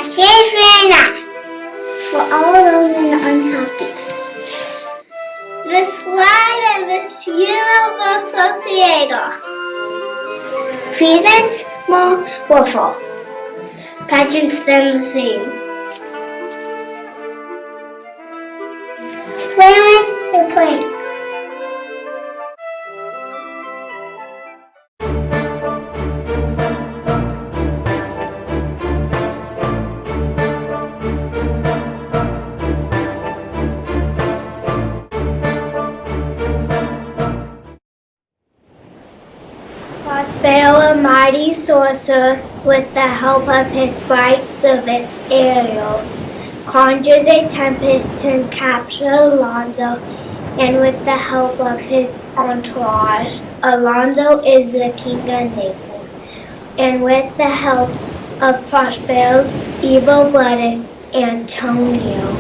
safe Rena. For all alone and unhappy. This wide and this universal creator presents more waffle pageants than the theme. Women, you're playing. Prospero, a mighty sorcerer, with the help of his bright servant Ariel, conjures a tempest to capture Alonzo, and with the help of his entourage, Alonzo is the king of Naples, and with the help of Prospero's evil-blooded Antonio,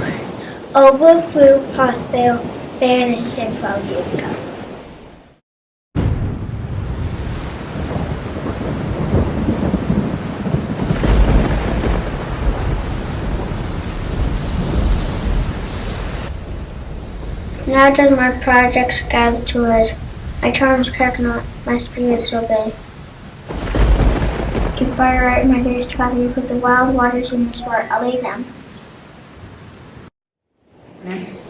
overthrew Prospero, banished him from Utah. Now does my projects gather to red, my charms crack not, my spirits obey. If by right my days travel you put the wild waters in the sport, allay them.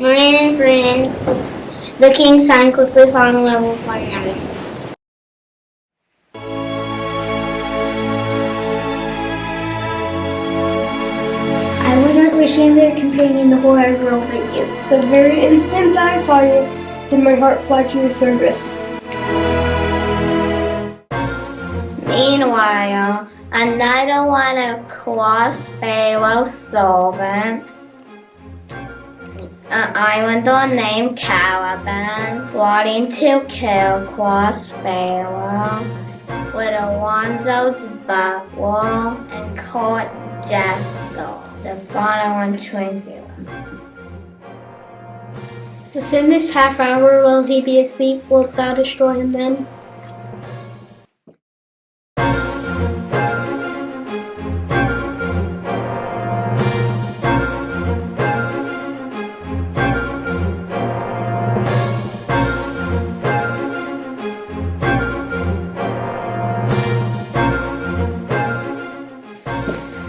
Marine and Ferdinand, the king's son, quickly fall in love with one another. I would not wish any other companion the whole wide world but you. The very instant I saw you, did my heart fly to your service. Meanwhile, another one of Prospero's servants, an islander named Caliban, brought in to kill Prospero with Alonzo's buckler and court jester, the following tribute. Within this half hour will he be asleep? Wilt thou destroy him then?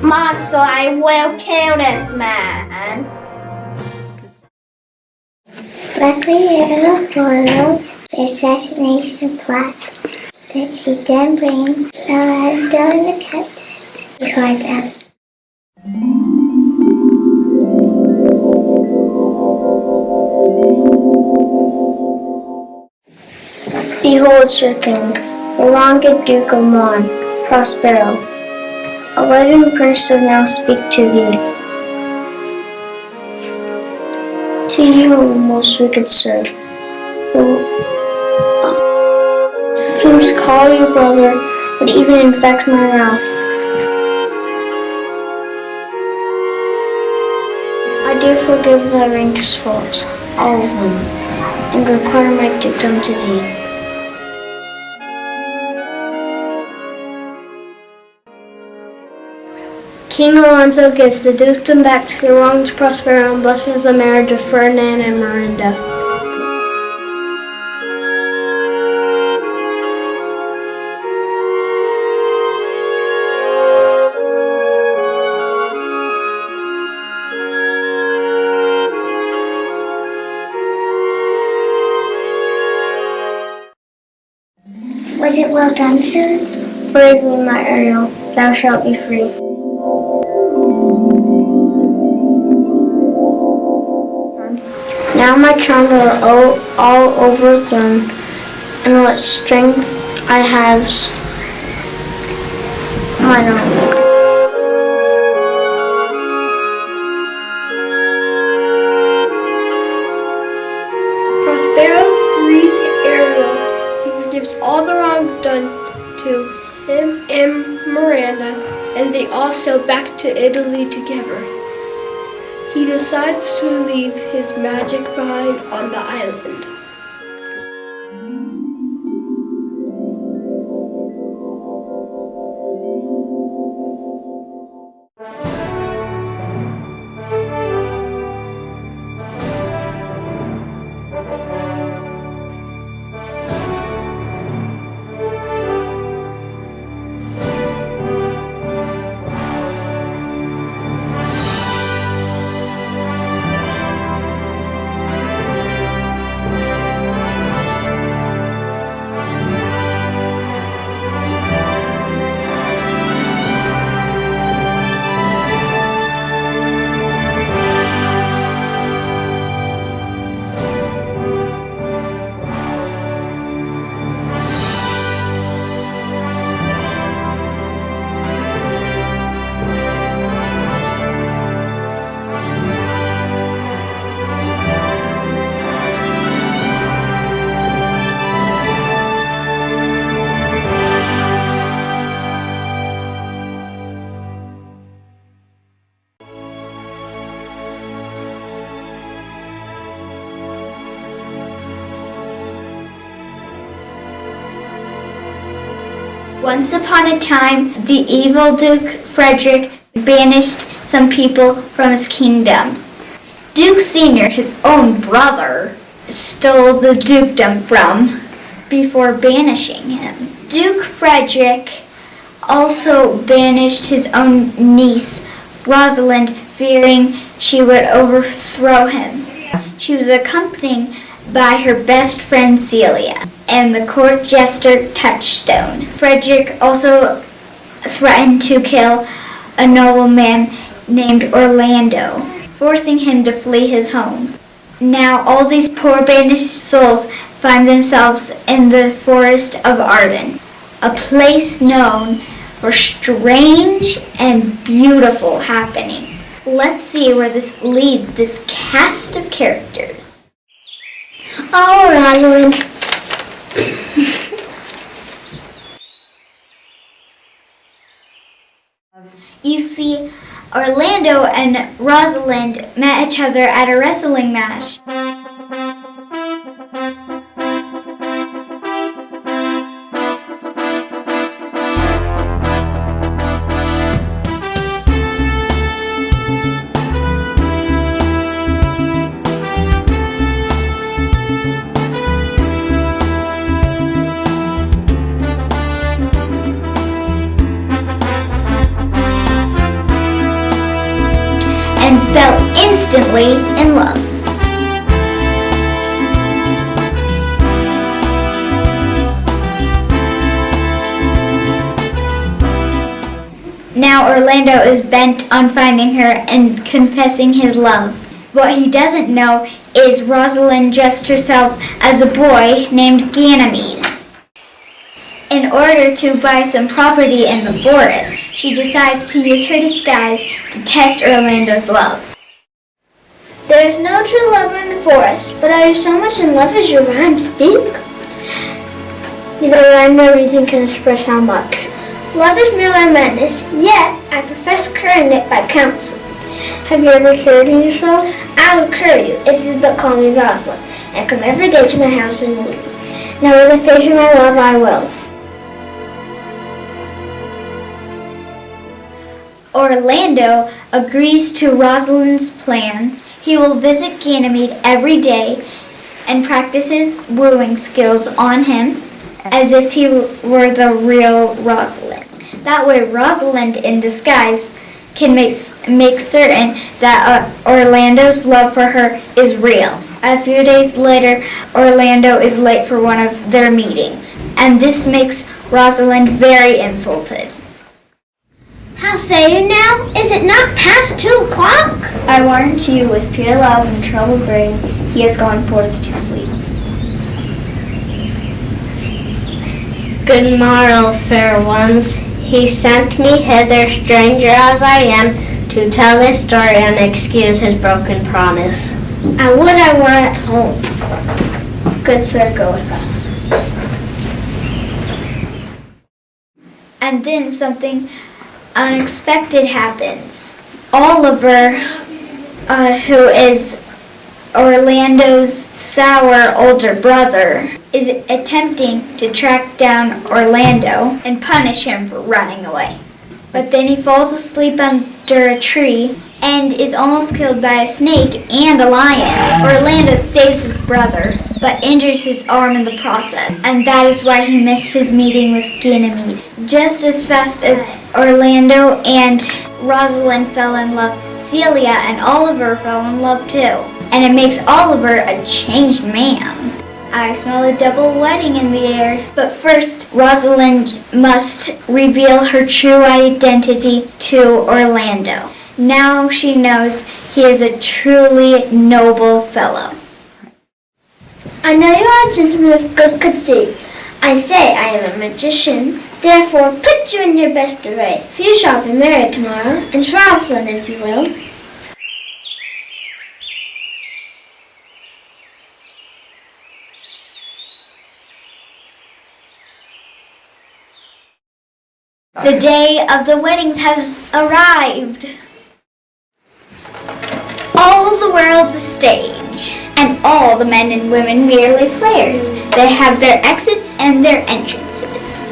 Monster, I will kill this man. Luckily, Ariel follows the assassination plot that she then brings Alonzo and the captives before them. Behold, Sir King, the wronged Duke of Mon, Prospero. A living prince does now speak to thee. To you, most wicked sir, who seems to call you brother, but even infects my wrath. I do forgive thy rancorous faults, all of them, and require my dictum to thee. King Alonzo gives the dukedom back to the wronged Prospero and blesses the marriage of Ferdinand and Miranda. Was it well done, sir? Bravely, my Ariel, thou shalt be free. Now my charms are all overthrown, and what strength I have's mine own. Prospero frees Ariel. He forgives all the wrongs done to him and Miranda, and they all sail back to Italy together. He decides to leave his magic behind on the island. Once upon a time, the evil Duke Frederick banished some people from his kingdom. Duke Sr., his own brother, stole the dukedom from before banishing him. Duke Frederick also banished his own niece, Rosalind, fearing she would overthrow him. She was accompanied by her best friend Celia and the court jester Touchstone. Frederick also threatened to kill a nobleman named Orlando, forcing him to flee his home. Now all these poor banished souls find themselves in the Forest of Arden, a place known for strange and beautiful happenings. Let's see where this leads this cast of characters. Oh, Rosalind. You see, Orlando and Rosalind met each other at a wrestling match. And fell instantly in love. Now Orlando is bent on finding her and confessing his love. What he doesn't know is Rosalind dressed herself as a boy named Ganymede. In order to buy some property in the forest, she decides to use her disguise to test Orlando's love. There is no true love in the forest, but are you so much in love as your rhymes speak? Neither rhyme nor reason can express how much. Love is merely madness, yet I profess curing it by counsel. Have you ever cured in your soul? I will cure you if you but call me Rosalind, and come every day to my house and woo. Now with the faith of my love I will. Orlando agrees to Rosalind's plan. He will visit Ganymede every day and practices wooing skills on him as if he were the real Rosalind. That way Rosalind in disguise can make certain that Orlando's love for her is real. A few days later, Orlando is late for one of their meetings, and this makes Rosalind very insulted. How say you now? Is it not past 2 o'clock? I warrant you with pure love and troubled brain, he has gone forth to sleep. Good morrow, fair ones. He sent me hither, stranger as I am, to tell this story and excuse his broken promise. I would I were at home. Good sir, go with us. And then something unexpected happens. Oliver, who is Orlando's sour older brother, is attempting to track down Orlando and punish him for running away. But then he falls asleep under a tree and is almost killed by a snake and a lion. Orlando saves his brother, but injures his arm in the process, and that is why he missed his meeting with Ganymede. Just as fast as Orlando and Rosalind fell in love, Celia and Oliver fell in love too. And it makes Oliver a changed man. I smell a double wedding in the air. But first, Rosalind must reveal her true identity to Orlando. Now she knows he is a truly noble fellow. I know you are a gentleman of good conceit. I say I am a magician. Therefore, put you in your best array, for you shall be married tomorrow, in Rosalind, if you will. The day of the weddings has arrived. All the world's a stage, and all the men and women merely players. They have their exits and their entrances.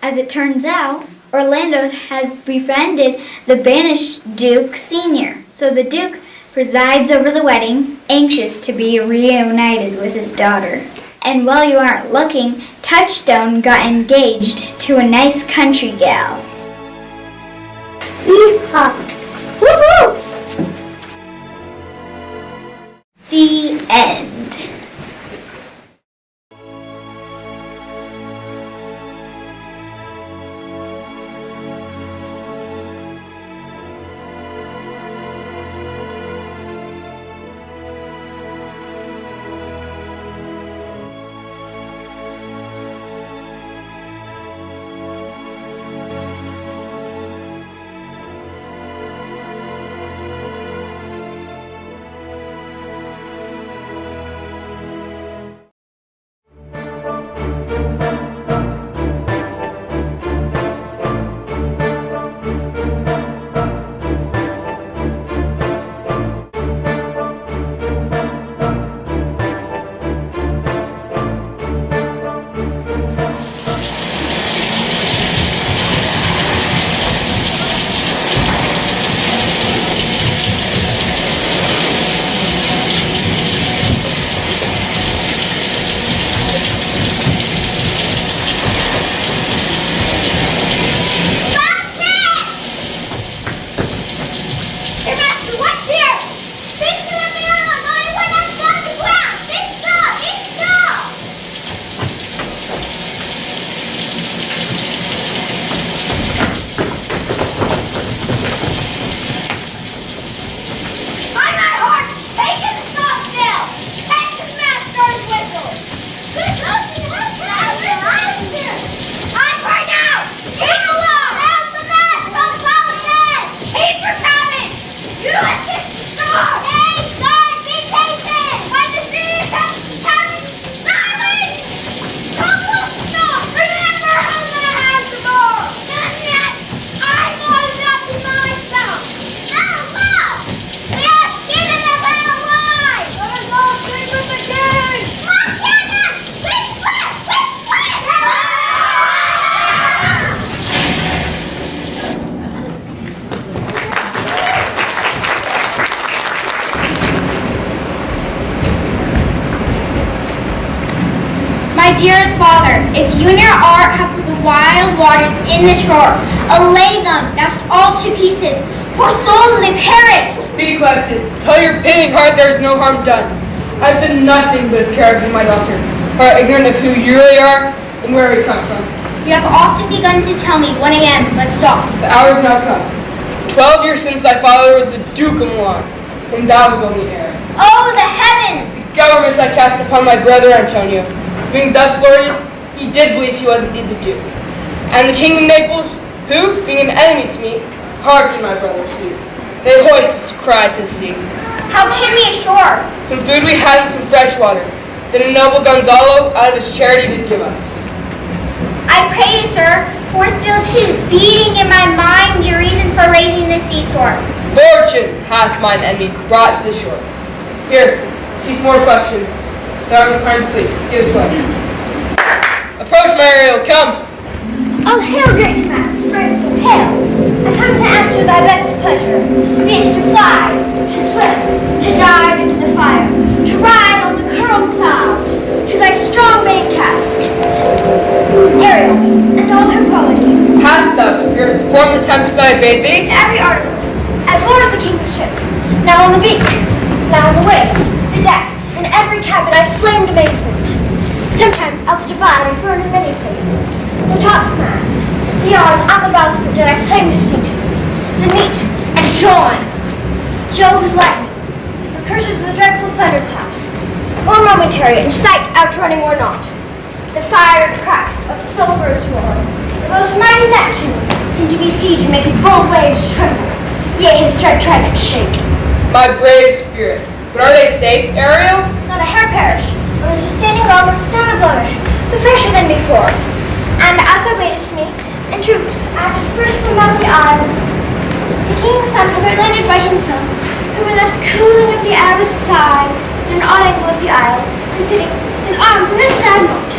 As it turns out, Orlando has befriended the banished Duke Sr., so the Duke presides over the wedding, anxious to be reunited with his daughter. And while you aren't looking, Touchstone got engaged to a nice country gal. Yeehaw! Woohoo! The end. Dearest Father, if you and your art have put the wild waters in the shore, allay them, dashed all to pieces. Poor souls, they perished. Be collected. Tell your pitying heart there is no harm done. I have done nothing but care for my daughter. Her ignorant of who you really are and where we come from. You have often begun to tell me 1 a.m., but stopped. The hour is now come. 12 years since thy father was the Duke of Milan, and thou was only heir. Oh, the heavens! The government I cast upon my brother Antonio. Being thus lorded, he did believe he was indeed the Duke. And the King of Naples, who, being an enemy to me, hearkened my brother's suit. They hoist his cries to sea. How came we ashore? Some food we had and some fresh water. Then a noble Gonzalo out of his charity did give us. I pray you, sir, for still 'tis beating in my mind your reason for raising this sea storm. Fortune hath mine enemies brought to the shore. Here, see some more reflections. Now I'm inclined to sleep. Give it way. Approach, my Ariel, come. Oh, hail, great master, bright so pale. I come to answer thy best pleasure, be it to fly, to swim, to dive into the fire, to ride on the curled clouds, to thy strong bidding task. Ariel, and all her quality. Hast thou prepared to perform the tempest that I bade thee? To every article, as Lord of the king's ship, now on the beak, now on the waist, the deck, in every cabin I flamed amazement. Sometimes else divide and burn in many places. The topmast, the yards, and the bowsprit did I flame distinction. The meat and join, Jove's lightnings, precursors of the dreadful thunderclaps, or momentary, in sight outrunning or not. The fire and cracks of sulphurous roar, the most mighty Neptune, seemed to besiege and make his bold waves tremble, yea, his dread trident shake. My brave spirit. But are they safe, Ariel? Not a hair perished, but was a standing guard without a blemish, but fresher than before. And as thou waitest me, in troops, I have dispersed them among the islands. The king's son had landed by himself, who were left cooling of the air with sighs, in an odd angle of the isle, and sitting, his arms in this sad moat.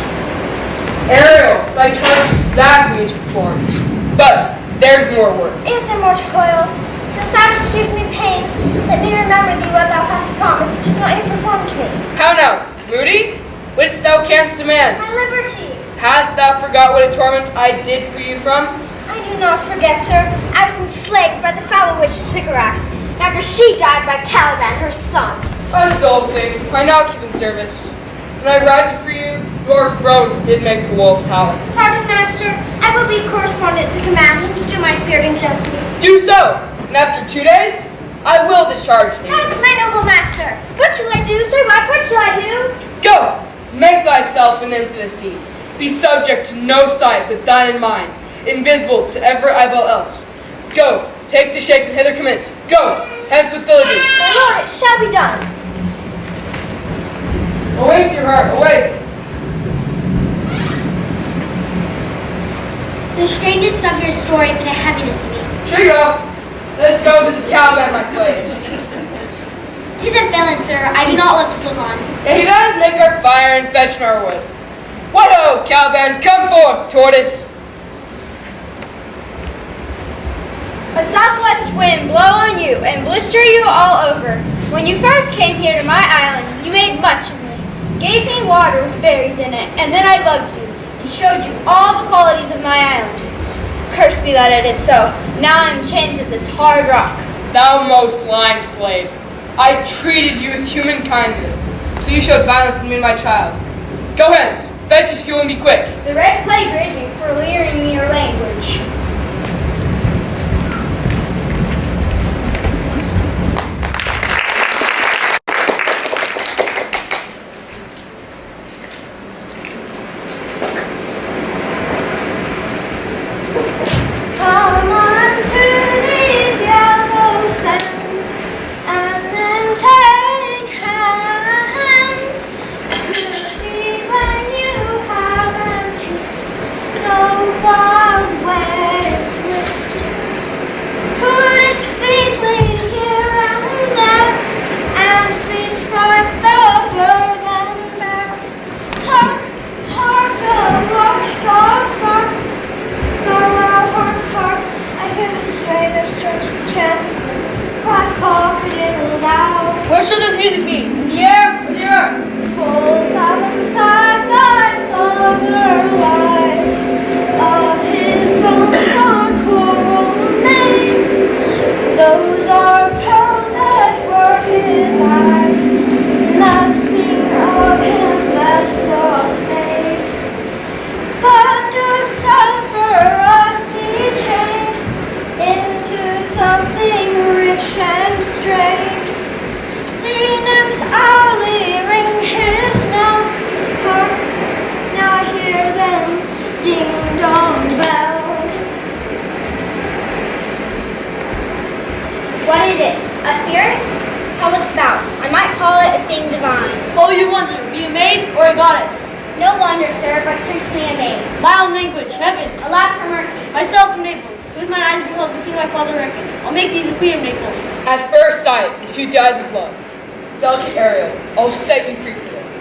Ariel, thy charge exactly as performed. But there's more work. Is there more toil? Since thou hast given me pains, let me remember thee what thou hast promised, which is not yet performed to me. How now, Moody? Wouldst thou canst demand? My liberty. Hast thou forgot what a torment I did free you from? I do not forget, sir. I was enslaved by the foul witch Sycorax, and after she died by Caliban, her son. A dull thing, I now keep in service. When I ride to free you, your groans did make the wolves howl. Pardon, master. I will be correspondent to command and to do my spiriting gently. Do so, and after 2 days, I will discharge thee. Thanks, my noble master. What shall I do? Say what shall I do? Go, make thyself an nymph of the sea. Be subject to no sight but thine and mine, invisible to every eyeball else. Go, take the shape and hither commit. Go, hence with diligence. My lord, it shall be done. Awake, your heart, awake. The strangest of your story put a heaviness in me. Shake it up. Let's go, this is Caliban, my slave. 'Tis a villain, sir. I do not love to look on. And he does make our fire and fetch our wood. What ho, Caliban, come forth, tortoise. A southwest wind blow on you and blister you all over. When you first came here to my island, you made much of me, gave me water with berries in it, and then I loved you and showed you all the qualities of my island. Cursed be that I did so. Now I am chained to this hard rock. Thou most lying slave, I treated you with human kindness, so you showed violence in me and my child. Go hence, fetch us fuel and be quick. The red plague raging for leering me your language. Come unto these yellow sands, and then take hands. Proceed when you have kissed the wild waves mist. Footed featly here and there, and sweet sprites the burden bear. Hark, hark, the watchdogs bark. Hark, hark, I hear the strain of strange chanting, cry cock-a-diddle loud. Where should this music be? In the air or the earth? Full 755 thunder lies, of his bones are coral made. Those are pearls that were his eyes, nothing of him flesh doth make. But doth suffer us he change into something rich and strange. See nymphs hourly ring his knell. Hark, now I hear them ding dong bell. What is it? A spirit? How looks about? I might call it a thing divine. Oh, you wonder, be a maid or a goddess? No wonder, sir, but certainly a maid. Vile language, heavens. Alack for mercy. Myself from Naples, with mine eyes beheld the king my father reckoned. I'll make thee the queen of Naples. At first sight, you shoot the eyes of love. Delicate Ariel, I'll set you free for this.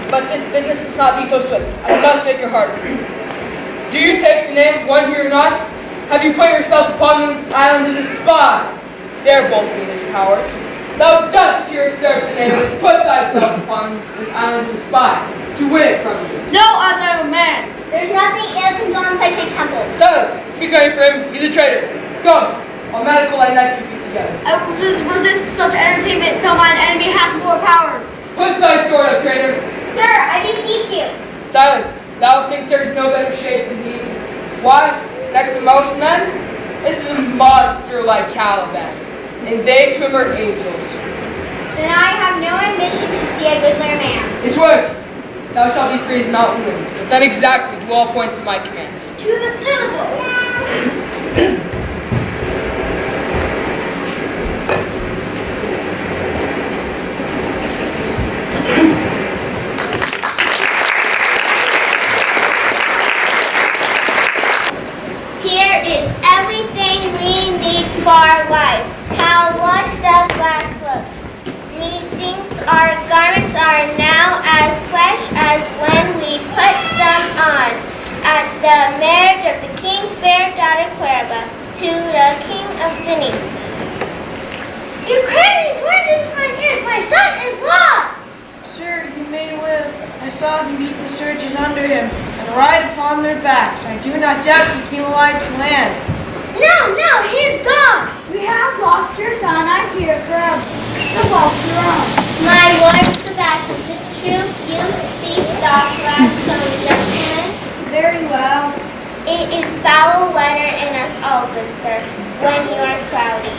But this business must not be so swift. I must make your heart free. Do you take the name of one who you're not? Have you put yourself upon this island as a spy? They're both neither's powers. Thou dost here serve the name and put thyself upon this island as a spy, to win it from you. No, as I am a man. There's nothing ill can go on such a temple. Silence! Speak on for him, he's a traitor. Come, I'll medical and knife your feet together. I will resist such entertainment till mine enemy hath more powers. Put thy sword up, traitor. Sir, I beseech you. Silence! Thou thinkst there is no better shape than he. Why, next to most men, this is a monster like Caliban, and they to him are angels. Then I have no ambition to see a goodlier man. It's worse. Thou shalt be free as mountain winds, but then exactly to all points of my command. To the syllable. Here is everything we need for our life. How washed the glass looks. Methinks our garments are now as fresh as when we put them on. At The marriage of the king's fair daughter Clarabelle to the king of Denise. You crammed these words into my ears. My son is lost. Sir, he may live. I saw him beat the surges under him and ride upon their backs. I do not doubt he came alive to land. No, he's gone. We have lost your son, I fear, for the fault's your own. My lord Sebastian, the truth you speak doth last so gentlemen. Very well. It is foul weather in us all, good sir, when you are cloudy.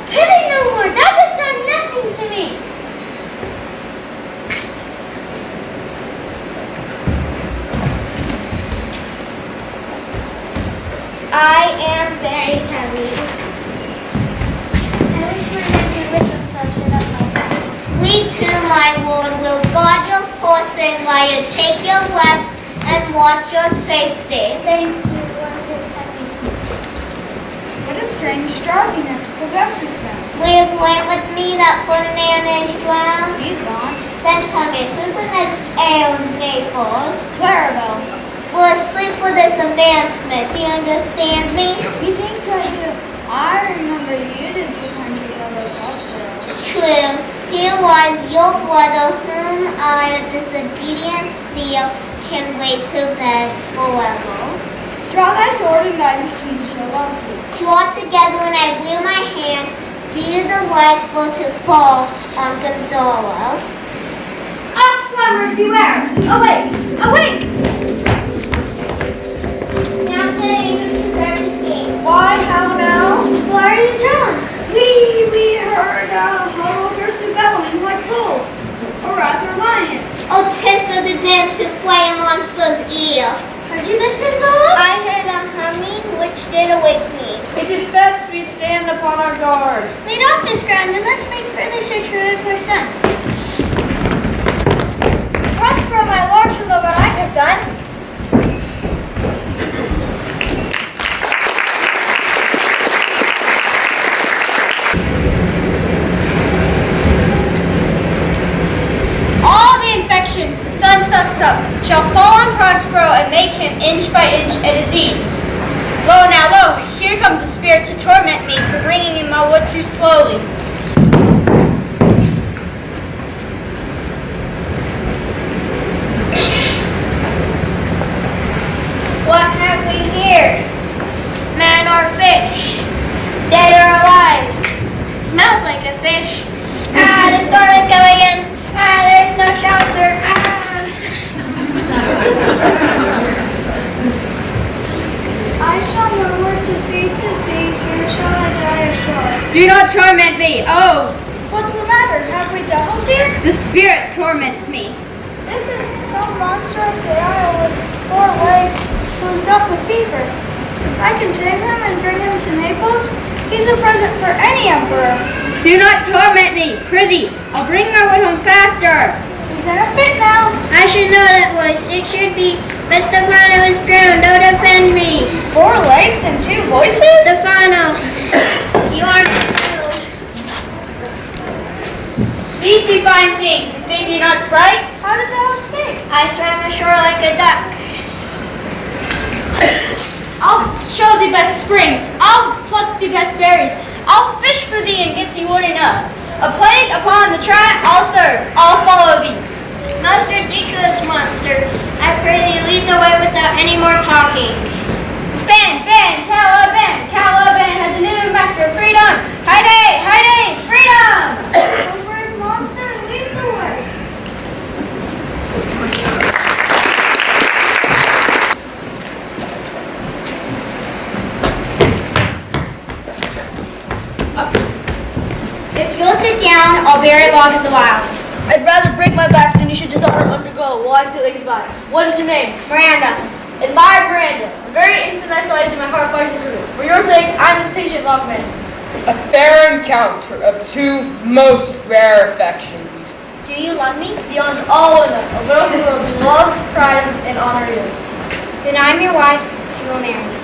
Pity no more. Thou dost sound nothing to me. I am very heavy. I wish my men could rid themselves of my best. We too, my lord, will guard your person while you take your rest and watch your safety. Thank you, Lord, is heavy. What a strange drowsiness possesses them. Will you grant with me that Ferdinand is drowned? He's gone. Then tell me, who's the next heir of Naples? Clarabelle. Will sleep for this advancement. Do you understand me? Methinks I do. I remember you did sometimes your brother Prospero. True. Here was your brother, whom I, a disobedient steel, can wait to bed forever. Draw thy sword and guide me, King shall love thee. Draw together and I will my hand. Do you the right for to fall on Gonzalo? Up, slumber, beware! Awake! Awake! Now getting to everything. Why, how now? Why are you drunk? We heard a hollow burst of bellowing like bulls, or rather lions. Oh, 'tis the dead to flay a monster's ear. Heard you this, Gonzalo? I heard a humming which did awake me. It is best we stand upon our guard. Lead off this ground and let's make further search for the poor son. Prospero, my lord, shall know what I have done. All the infections the sun sucks up shall fall on Prospero and make him inch by inch a disease. Lo, now, lo, here comes a spirit to torment me for bringing in my wood too slowly. What have we here? Man or fish? Dead or alive? Smells like a fish. Ah, the storm is coming in. Ah, there's no shelter. Ah. I shall murmur to sea, here shall I die ashore. Do not torment me. Oh, What's the matter? Have we devils here? the spirit torments me. This is some monster of the isle with 4 legs who's up with fever. I can tame him and bring him to Naples. He's a present for any emperor. Do not torment me, prithee. I'll bring my wood home faster. He's in a fit now. I should know that voice. It should be, but Stefano is drowned. Don't offend me. 4 legs and 2 voices? Stefano, you are killed. These be fine things, if they be not sprites. How did thou escape? I swam ashore like a duck. I'll show thee best springs. I'll pluck thee best berries. I'll fish for thee and get thee wood enough. A plague upon the track I'll serve. I'll follow thee. Most ridiculous monster. I pray thee lead the way without any more talking. Ben, Caliban has a new master, freedom. Hayday, freedom. The brave monster, lead the way. If you'll sit down, I'll be very long as the wild. I'd rather break my back than you should dishonor and undergo while I sit lazy by. What is your name? Miranda. Admire Miranda. I'm very instant I saw you to my heart fires your service. For your sake, I'm his patient long man. A fair encounter of 2 most rare affections. Do you love me? Beyond all women, of what else in the world do love, prize, and honor you. Then I'm your wife. You will marry me.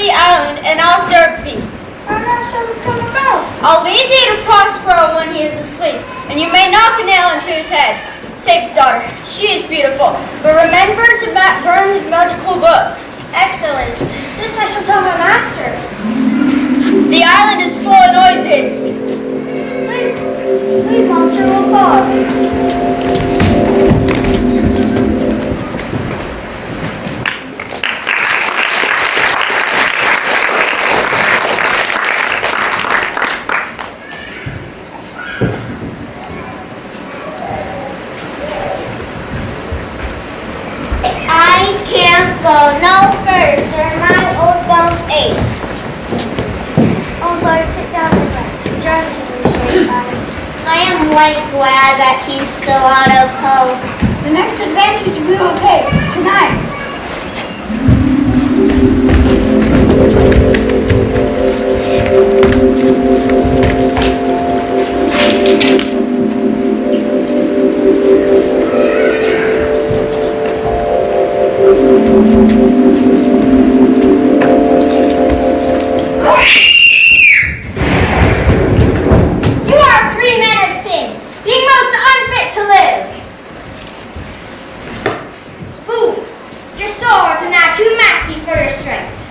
the island, and I'll serve thee. How now shall this come about? I'll lead thee to Prospero when he is asleep, and you may knock a nail into his head. Sape's daughter, she is beautiful, but remember to burn his magical books. Excellent. This I shall tell my master. The island is full of noises. Leave monster will fall. I can't go no further. My old bones ache. Oh Lord, sit down and rest. John is straight body. I am right glad that he's so out of hope. The next advantage we will take tonight. You are pre-mannered sin, being most unfit to live. Fools, your swords are now too massy for your strengths.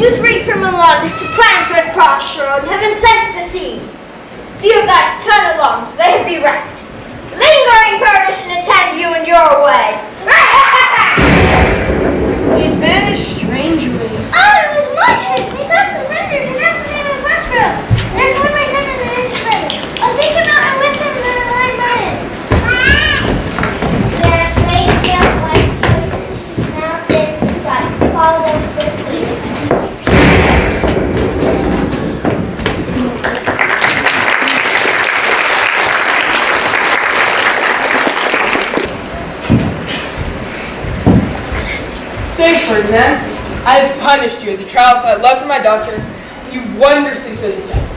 You three criminal laws supplant good Prospero and have incensed the seas. Few of thy son-in-laws, they have bereft. Lingering perdition attend you in your ways. He vanished strangely. Oh, it was much haste. We thought the vendor and asked the name of Prospero. Therefore my son is in his presence. I'll seek him out and with him the line by it. Their great field white horses now in flight. Follow them quickly. Say, Ferdinand, I have punished you as a trial for that love for my daughter. You wondrously stood the test.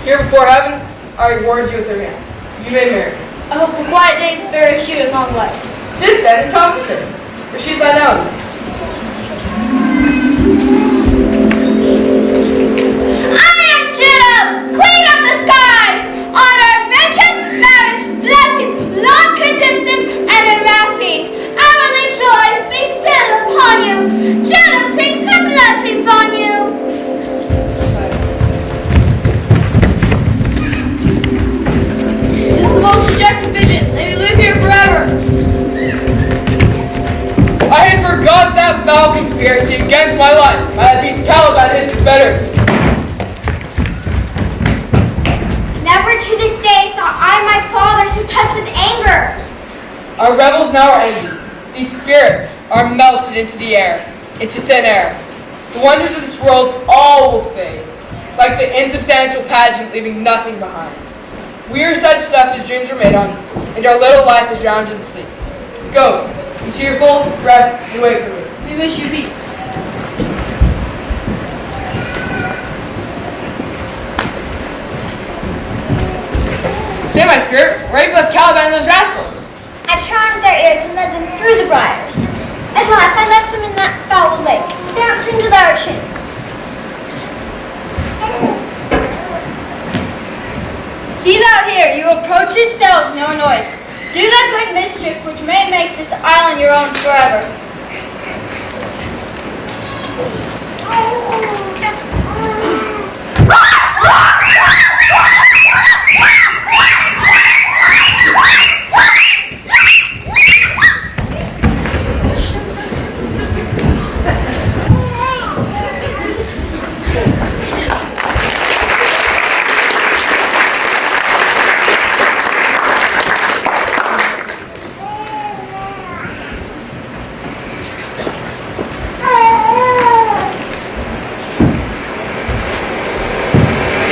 Here before heaven, I reward you with her hand. You may marry her. I hope a quiet day spares you and long life. Sit then and talk with her, for she is thine own. I am Juno, queen of the sky. On our adventures, marriage, blessings, long distance, and amassing. Hourly joys be still upon you. Juno sings her blessings on you. This is the most majestic vision. May we live here forever. I had forgot that foul conspiracy against my life by that beast Caliban and his confederates. Never to this day saw I my father so touched with anger. Our rebels now are ended. These spirits are melted into the air, into thin air. The wonders of this world all will fade, like the insubstantial pageant leaving nothing behind. We are such stuff as dreams are made on, and our little life is drowned in the sea. Go, be cheerful, rest, and wait for me. We wish you peace. Say, my spirit, where have you left Caliban and those rascals? I charmed their ears and led them through the briars. At last I left them in that foul lake, dancing to their chins. See thou here, you approach his cell with no noise. Do that good mischief which may make this island your own forever.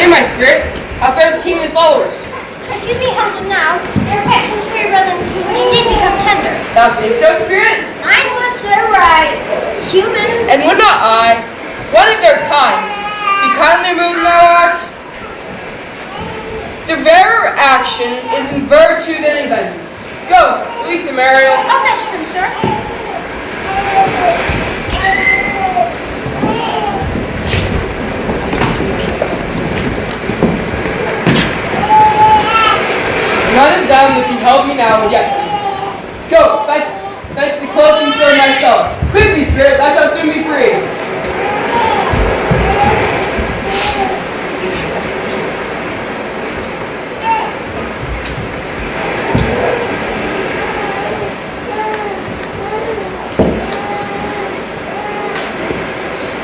My spirit, how fares the king and his followers? As you behold them now, their affections for your brother and king indeed become tender. Thou think so, spirit? Mine would, sir, were I human. And would not I, one of their kind, be kindly moved in thou art? The rarer action is in virtue than in vengeance. Go, release him, Ariel. I'll fetch them, sir. none of them that can help me now would yet. Go, fetch the cloak and sword myself. Quickly, spirit, thou shalt soon be free.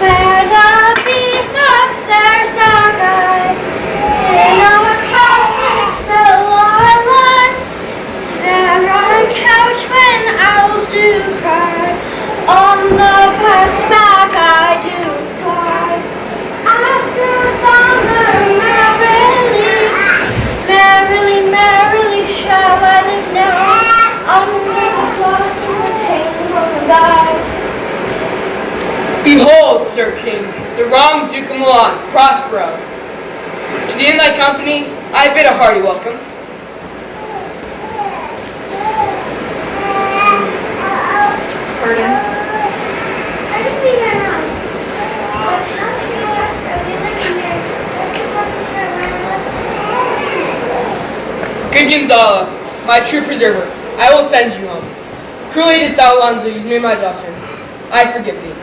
Where the bee sucks their sockeye, in our castles fill our land. There on a couch when owls do cry, on the bird's back I do fly. After summer merrily, merrily, merrily shall I live now, under the blossom tails on the bough. Behold, Sir King, the wronged Duke of Milan, Prospero. To thee and thy company, I bid a hearty welcome. Pardon? I didn't mean that wrong. But how did you ask her? He's like in there. Good Gonzalo, my true preserver, I will send you home. Cruelly didst thou, Alonso, use me and my daughter. I forgive thee.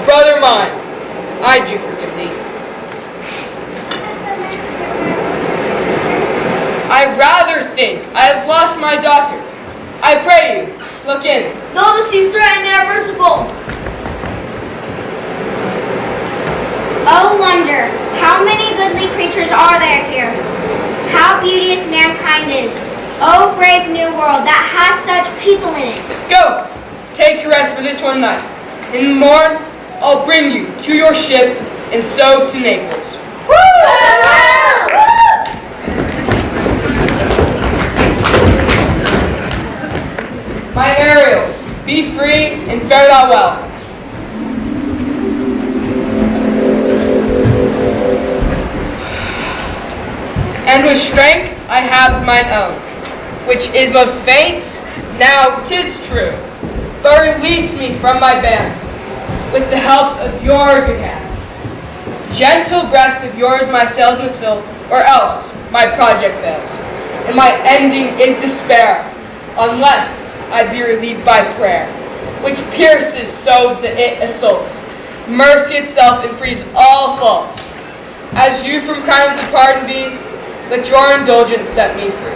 Brother mine, I do forgive thee. I rather think I have lost my daughter. I pray you, look in. Though the seas threaten and are merciful. Oh, wonder, how many goodly creatures are there here? How beauteous mankind is. Oh, brave new world that has such people in it. Go, take your rest for this one night. In the morn, I'll bring you to your ship and so to Naples. My Ariel, be free and fare thou well. And with strength I have mine own, which is most faint, now 'tis true. But release me from my bands, with the help of your good hands. Gentle breath of yours my sails must fill, or else my project fails. And my ending is despair, unless I be relieved by prayer, which pierces so that it assaults. Mercy itself and frees all faults. As you from crimes would pardon be, let your indulgence set me free.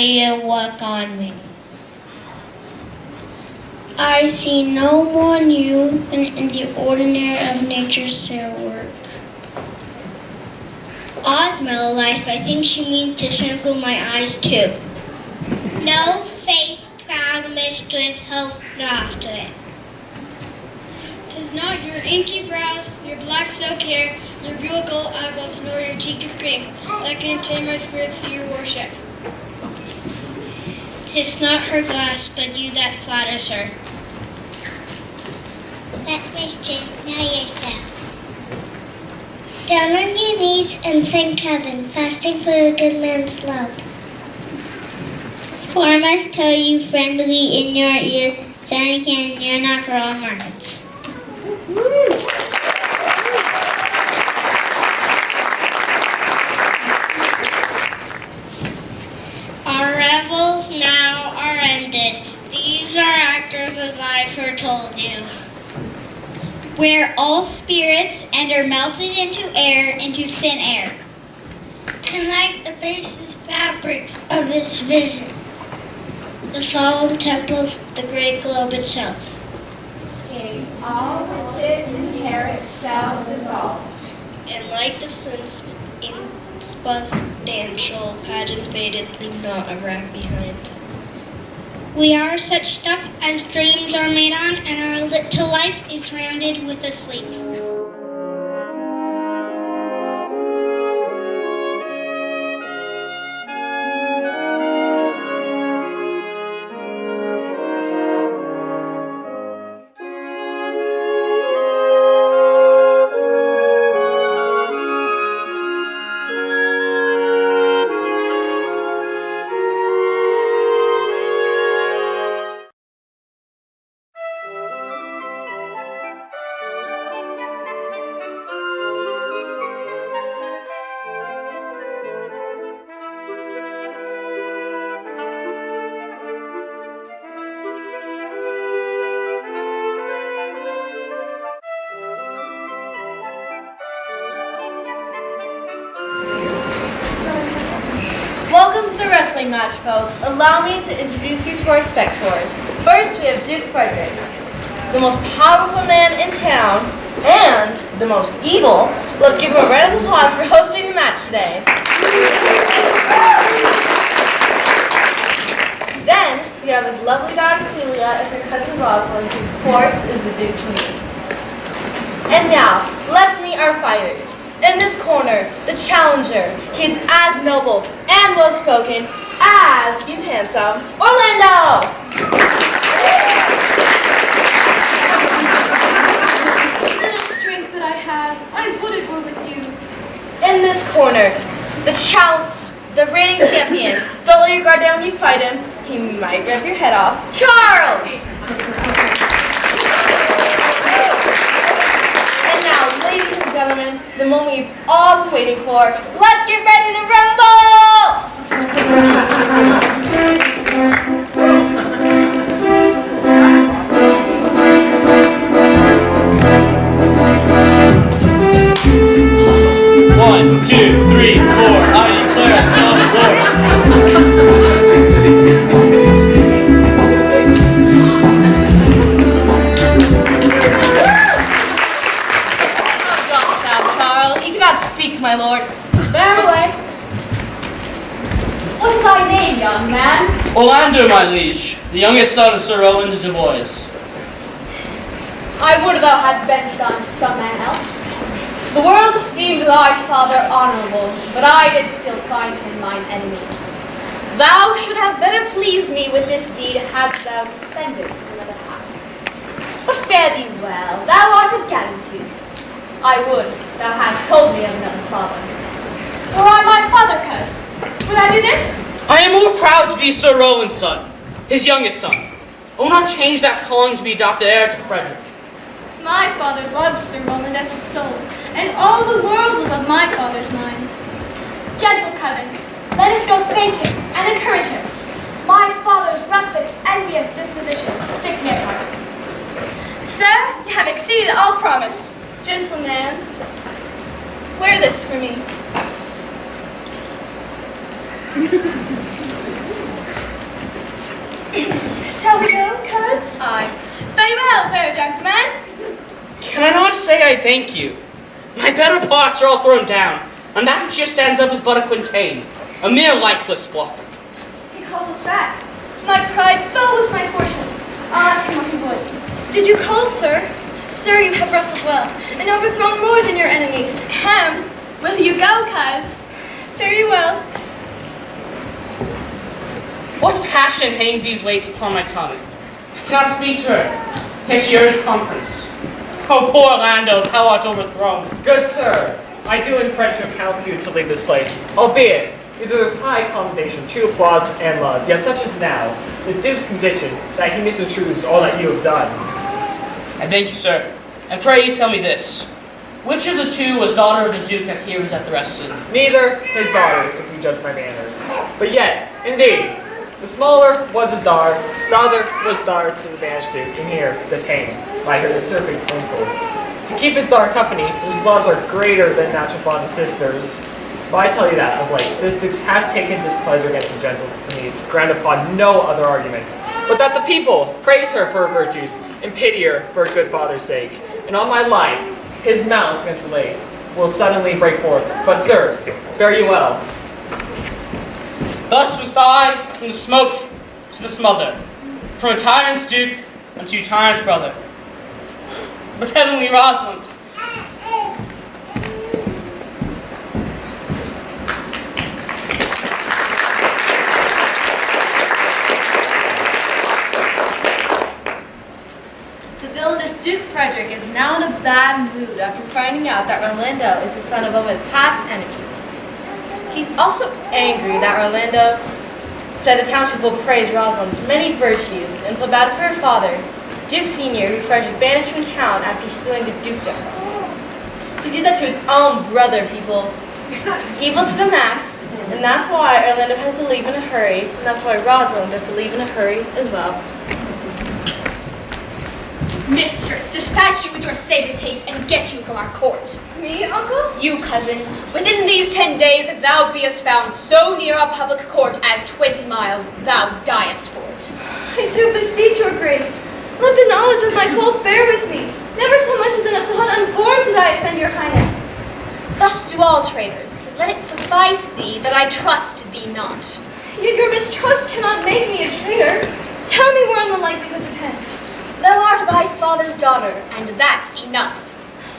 you work on me. I see no more new than in the ordinary of nature's fair work. Ozma, life, I think she means to twinkle my eyes too. No, faith, proud mistress, hope not to it. 'Tis not your inky brows, your black silk hair, your bugle eyeballs, nor your cheek of cream that can tame my spirits to your worship. 'Tis not her glass, but you that flatters her. Let mistress know yourself. Down on your knees and thank heaven, fasting for a good man's love. For I must tell you friendly in your ear, Sanican, you're not for all markets. Our revels now are ended. These are actors as I foretold you. We're all spirits and are melted into air, into thin air. And like the basis fabrics of this vision, the solemn temples, the great globe itself. All which it inherit shall dissolve. And like the sun's insubstantial pageant faded, leave not a wrack behind. We are such stuff as dreams are made on, and our little life is rounded with a sleep. Welcome to the wrestling match, folks. Allow me to introduce you to our spectators. First, we have Duke Frederick, the most powerful man in town and the most evil. Let's give him a round of applause for hosting the match today. Then, we have his lovely daughter Celia and her cousin Rosalind, who of course is the Duke's niece. And now, let's meet our fighters. In this corner, the challenger. He's as noble and well-spoken as he's handsome. Orlando! The little strength that I have, I would it were with you. In this corner, the reigning champion. Don't let your guard down when you fight him. He might rip your head off. Charles! And now, ladies and gentlemen, the moment you've all been waiting for. Let's get ready to rumble! 1, 2, 3, 4. I declare on war. My lord. Bear away. What is thy name, young man? Orlando, my liege, the youngest son of Sir Rowland de Bois. I would thou hadst been son to some man else. The world esteemed thy father honorable, but I did still find him mine enemy. Thou should have better pleased me with this deed hadst thou descended from another house. But fare thee well, thou art of gallantry. I would thou hadst told me of another father. Were I my father, cuz? Would I do this? I am more proud to be Sir Rowland's son, his youngest son. I will not change that calling to be adopted heir to Frederick. My father loved Sir Rowland as his soul, and all the world was of my father's mind. Gentle cousin, let us go thank him and encourage him. My father's rough and envious disposition sticks me at heart. Sir, you have exceeded all promise. Gentleman, wear this for me. Shall we go, cuz? Aye. Very well, fair gentlemen. Can I not say I thank you? My better parts are all thrown down, and that which here stands up is but a quintain, a mere lifeless block. He calls us fast. My pride fell with my fortunes. I'll ask him what he would. Did you call, sir? Sir, you have wrestled well, and overthrown more than your enemies. Ahem. Will you go, cuz? Very well. What passion hangs these weights upon my tongue? I cannot speak to her. It's yours conference. Oh, poor Orlando, thou art overthrown. Good sir, I do entreat your counsel to leave this place, albeit it is with high commendation, true applause and love, yet such is now the Duke's condition that he misintrudes all that you have done. I thank you, sir. And pray you tell me this. Which of the two was daughter of the Duke that here was at the resting? Neither his daughter, if you judge my manners. But yet, indeed, the smaller was his daughter, the other was daughter to the banished Duke, and here detained by her usurping uncle. To keep his daughter company, whose loves are greater than natural bond of sisters. But I tell you that, of late, this Duke hath taken displeasure against the gentle niece, grounded upon no other arguments, but that the people praise her for her virtues, and pity her for her good father's sake. And on my life, his malice against the lady will suddenly break forth. But sir, fare you well. Thus was I from the smoke to the smother, from a tyrant's Duke unto a tyrant's brother. But heavenly Rosalind, The villainous Duke Frederick is now in a bad mood after finding out that Orlando is the son of one of his past enemies. He's also angry that that the townspeople praise Rosalind's many virtues and feel bad for her father, Duke Sr., who Frederick banished from town after stealing the dukedom. He did that to his own brother, people. Evil to the max, and that's why Orlando had to leave in a hurry, and that's why Rosalind had to leave in a hurry as well. Mistress, dispatch you with your safest haste and get you from our court. Me, uncle? You, cousin, within these 10 days, if thou beest found so near our public court as 20 miles, thou diest for it. I do beseech your grace. Let the knowledge of my fault bear with me. Never so much as in a thought unborn did I offend your highness. Thus do all traitors. Let it suffice thee that I trust thee not. Yet your mistrust cannot make me a traitor. Tell me where on the likelihood depends. Thou art thy father's daughter, and that's enough.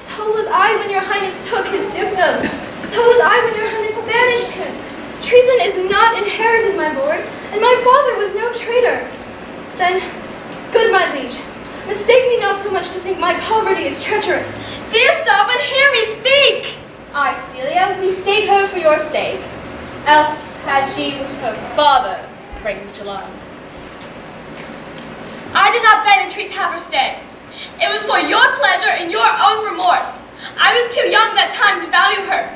So was I when your highness took his dukedom. So was I when your highness banished him. Treason is not inherited, my lord, and my father was no traitor. Then, good my liege, mistake me not so much to think my poverty is treacherous. Dear sovereign, hear me speak! I, Celia, we stayed her for your sake. Else had she with her father breaking July. I did not then entreat to have her stay. It was for your pleasure and your own remorse. I was too young that time to value her.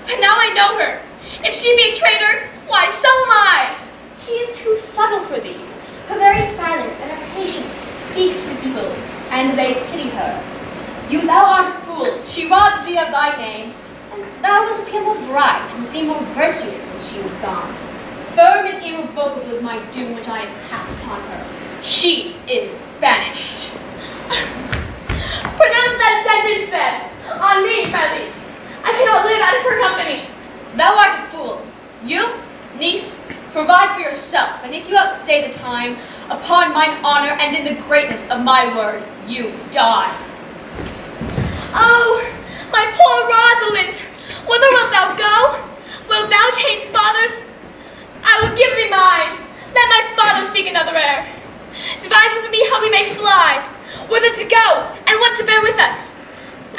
But now I know her. If she be a traitor, why, so am I. She is too subtle for thee. Her very silence and her patience speak to the people, and they pity her. Thou art a fool. She robs thee of thy name, and thou wilt appear more bright and seem more virtuous when she is gone. Firm and irrevocable is my doom which I have cast upon her. She is banished. Pronounce that sentence then, on me, my liege. I cannot live out of her company. Thou art a fool. You, niece, provide for yourself, and if you outstay the time, upon mine honor and in the greatness of my word, you die. Oh, my poor Rosalind, whither wilt thou go? Wilt thou change fathers? I will give thee mine. Let my father seek another heir. Devise with me how we may fly, whither to go, and what to bear with us.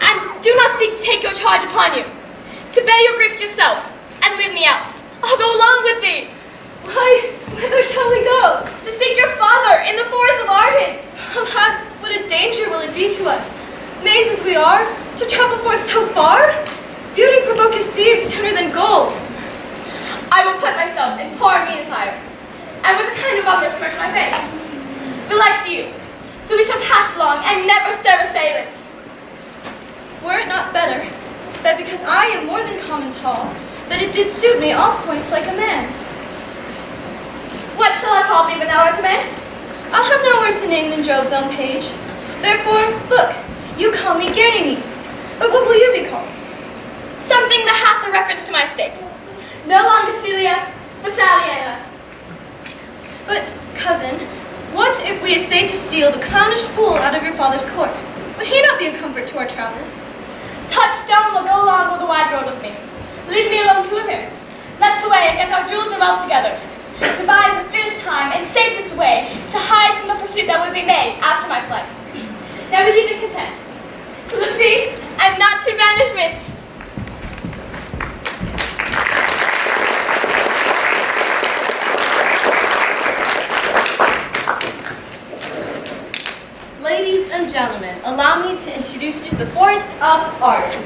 And do not seek to take your charge upon you. To bear your griefs yourself, and leave me out. I'll go along with thee. Why, whither shall we go? To seek your father in the forest of Arden. Alas, what a danger will it be to us, maids as we are, to travel forth so far? Beauty provoketh thieves sooner than gold. I will put myself in poor mean attire, and with a kind of umber smirch my face. Belike to you, so we shall pass along and never stir assailants. Were it not better that because I am more than common tall, that it did suit me all points like a man? What shall I call thee when thou art a man? I'll have no worse name than Job's own page. Therefore, look, you call me Ganymede. But what will you be called? Something that hath a reference to my estate. No longer Celia, but Aliena. But, cousin, what if we essayed to steal the clownish fool out of your father's court? Would he not be a comfort to our travellers? Touchstone will go along with the wide road with me. Leave me alone to him. Let's away and get our jewels and wealth together. Devise the fittest time and safest way to hide from the pursuit that would be made after my flight. Now we leave in content. To liberty and not to banishment. Ladies and gentlemen, allow me to introduce you to the Forest of Arden.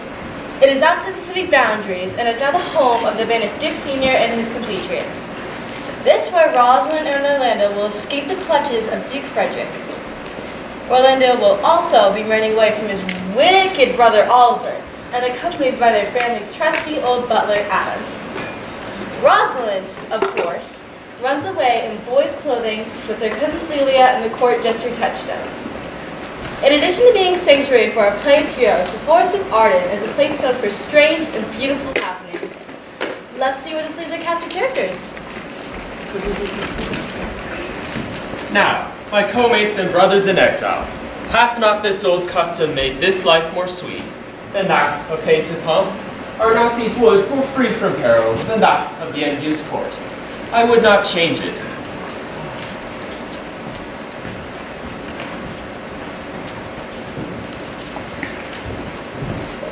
It is outside the city boundaries and is now the home of the band of Duke Sr. and his compatriots. This is where Rosalind and Orlando will escape the clutches of Duke Frederick. Orlando will also be running away from his wicked brother Oliver and accompanied by their family's trusty old butler Adam. Rosalind, of course, runs away in boys' clothing with her cousin Celia and the court jester Touchstone. In addition to being sanctuary for our play's heroes, the Forest of Arden is a place known for strange and beautiful happenings. Let's see what it says to cast your characters. Now, my co-mates and brothers in exile, hath not this old custom made this life more sweet than that of painted pomp? Are not these woods more free from peril than that of the envious court? I would not change it.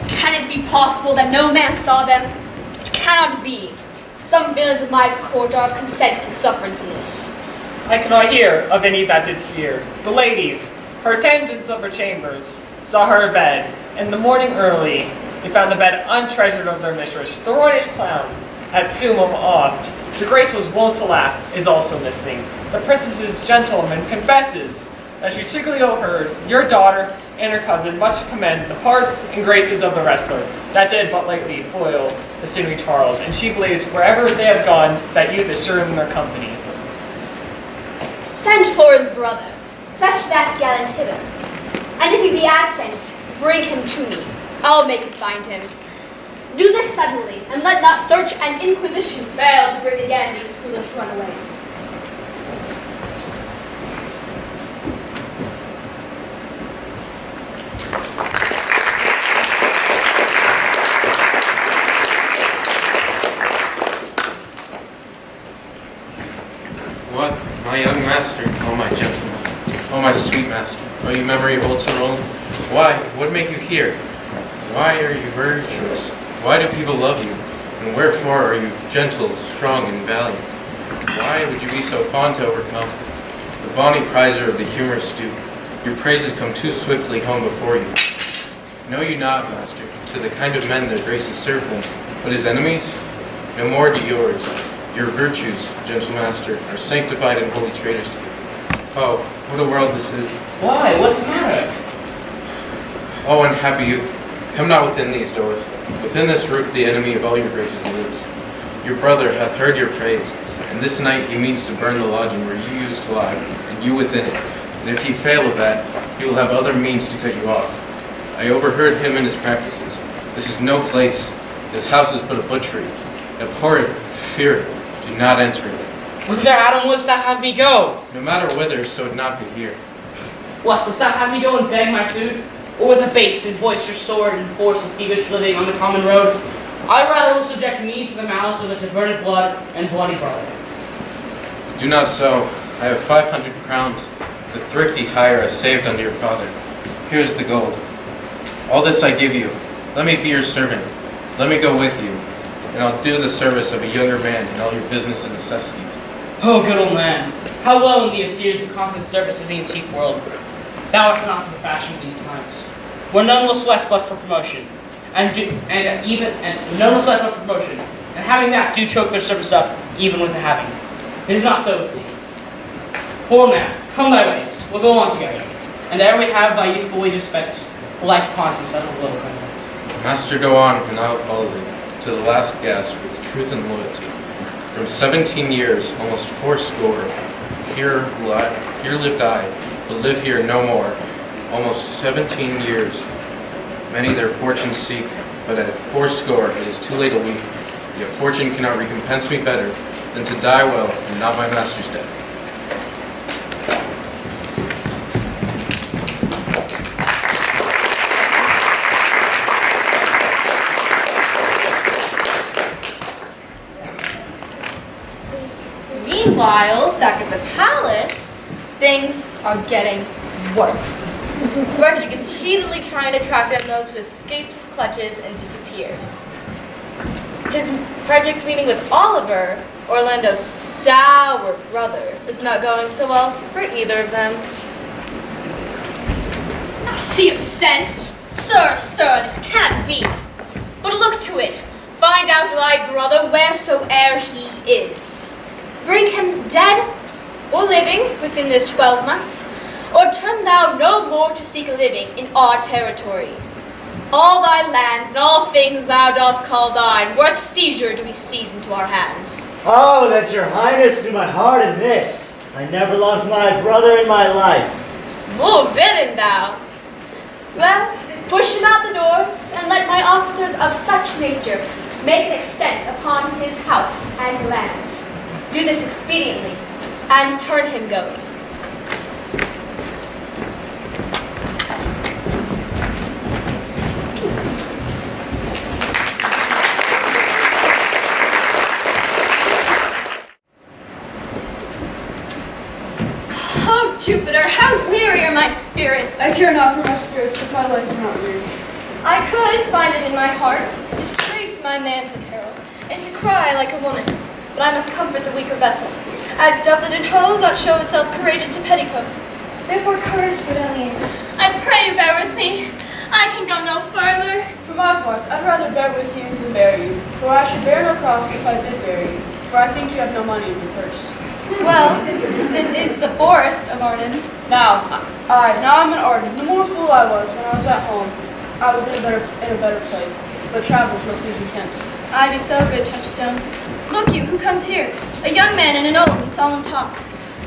Can it be possible that no man saw them? It cannot be. Some villains of my court are consent to sufferance in this. I cannot hear of any that did see her. The ladies, her attendants of her chambers, saw her bed. In the morning early, they found the bed untreasured of their mistress. The roynish clown, at summum oft, the grace was wont to laugh, is also missing. The princess's gentleman confesses that she secretly overheard your daughter and her cousin much commend the parts and graces of the wrestler that did but lately foil the sinewy Charles, and she believes wherever they have gone, that youth is sure in their company. Send for his brother. Fetch that gallant hither. And if he be absent, bring him to me. I'll make it find him. Do this suddenly, and let not search and inquisition fail to bring again these foolish runaways. What, my young master, oh my gentleman, oh my sweet master, oh you memory of old Tyrone, why, what make you here? Why are you virtuous? Why do people love you? And wherefore are you gentle, strong, and valiant? Why would you be so fond to overcome? The bonny prizer of the humorous Duke, your praises come too swiftly home before you. Know you not, master, to the kind of men their graces serve them, but his enemies? No more do yours. Your virtues, gentle master, are sanctified and holy traitors to you. Oh, what a world this is. Why? What's the matter? Oh, unhappy youth, come not within these doors. Within this roof the enemy of all your graces lives. Your brother hath heard your praise, and this night he means to burn the lodging where you used to lie, and you within it. And if he fail of that, he will have other means to cut you off. I overheard him and his practices. This is no place. This house is but a butchery. Abhor it, fear it. Do not enter it. Whither, Adam, wouldst thou have me go? No matter whither, so it not be here. What, wouldst thou have me go and beg my food? Or with a base and boisterous sword and force of thievish living on the common road? I rather will subject me to the malice of a diverted blood and bloody brother. Do not so. I have 500 crowns, the thrifty hire I saved unto your father. Here is the gold. All this I give you. Let me be your servant. Let me go with you, and I'll do the service of a younger man in all your business and necessities. Oh, good old man, how well in thee appears the constant service of the antique world. Thou art not for the fashion of these times, where none will sweat but for promotion, and none will sweat but for promotion, and having that do choke their service up, even with the having. It is not so with thee. Poor man, come thy ways, we'll go on together, and ere we have thy youthful wages spent, life upon some settled little content. Master, go on, and I will follow thee, to the last gasp with truth and loyalty. From 17 years, almost fourscore, Here lived I, but live here no more. Almost 17 years. Many their fortunes seek, but at fourscore it is too late to weep. Yet fortune cannot recompense me better than to die well and not my master's death. Meanwhile, back at the palace, things are getting worse. Frederick is heatedly trying to track down those who escaped his clutches and disappeared. Frederick's meeting with Oliver, Orlando's sour brother, is not going so well for either of them. See of sense? Sir, this cannot be. But look to it. Find out thy brother wheresoe'er he is. Bring him dead or living within this 12 month, or turn thou no more to seek a living in our territory. All thy lands and all things thou dost call thine, worth seizure do we seize into our hands. Oh, that your highness knew my heart in this. I never loved my brother in my life. More villain thou! Well, push him out the doors, and let my officers of such nature make an extent upon his house and lands. Do this expediently, and turn him goat. Oh, Jupiter, how weary are my spirits! I care not for my spirits if my life is not weary. I could find it in my heart to disgrace my man's apparel, and to cry like a woman, but I must comfort the weaker vessel, as doublet and hose ought show itself courageous to petticoat. Therefore courage, good Eileen. I pray you bear with me. I can go no further. For my part, I'd rather bear with you than bury you, for I should bear no cross if I did bury you, for I think you have no money in your purse. Well, this is the forest of Arden. Now I'm in Arden. The more fool I was when I was at home, I was in a better place. But travelers must be content. I be so good, Touchstone. Look you, who comes here? A young man and an old in solemn talk.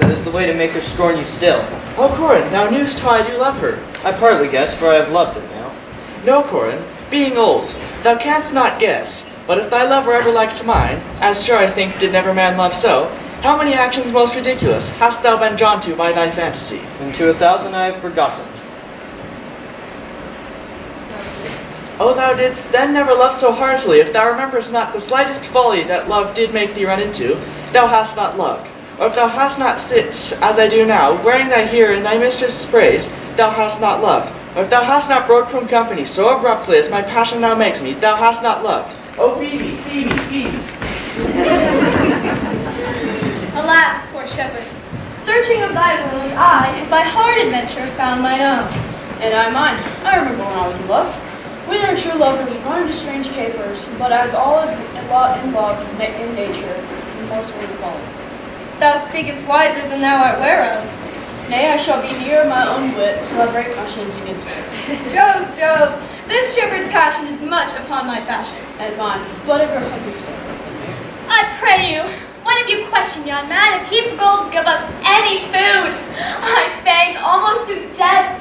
That is the way to make her scorn you still. Oh, Corin, thou knewest how I do love her. I partly guess, for I have loved it now. No, Corin, being old, thou canst not guess. But if thy love were ever like to mine, as sure I think did never man love so, how many actions most ridiculous hast thou been drawn to by thy fantasy? And to 1,000 I have forgotten. Oh, thou didst then never love so heartily, if thou rememberest not the slightest folly that love did make thee run into, thou hast not loved. Or if thou hast not sit, as I do now, wearing thy hair in thy mistress' praise, thou hast not loved. Or if thou hast not broke from company so abruptly as my passion now makes me, thou hast not loved. Oh, Phoebe, Phoebe, Phoebe. Alas, poor shepherd, searching of thy wound, I, by hard adventure, found mine own. And I mine. I remember when I was in love. We are true lovers, run into strange capers, but as all is in love in nature, mortally follow. Thou speakest wiser than thou art ware of. Nay, I shall be near my own wit till I break my shins against her. Jove, Jove, this shepherd's passion is much upon my fashion. And mine, but it grows something still. I pray you, when have you questioned yon man if heap gold give us any food? I begged almost to death.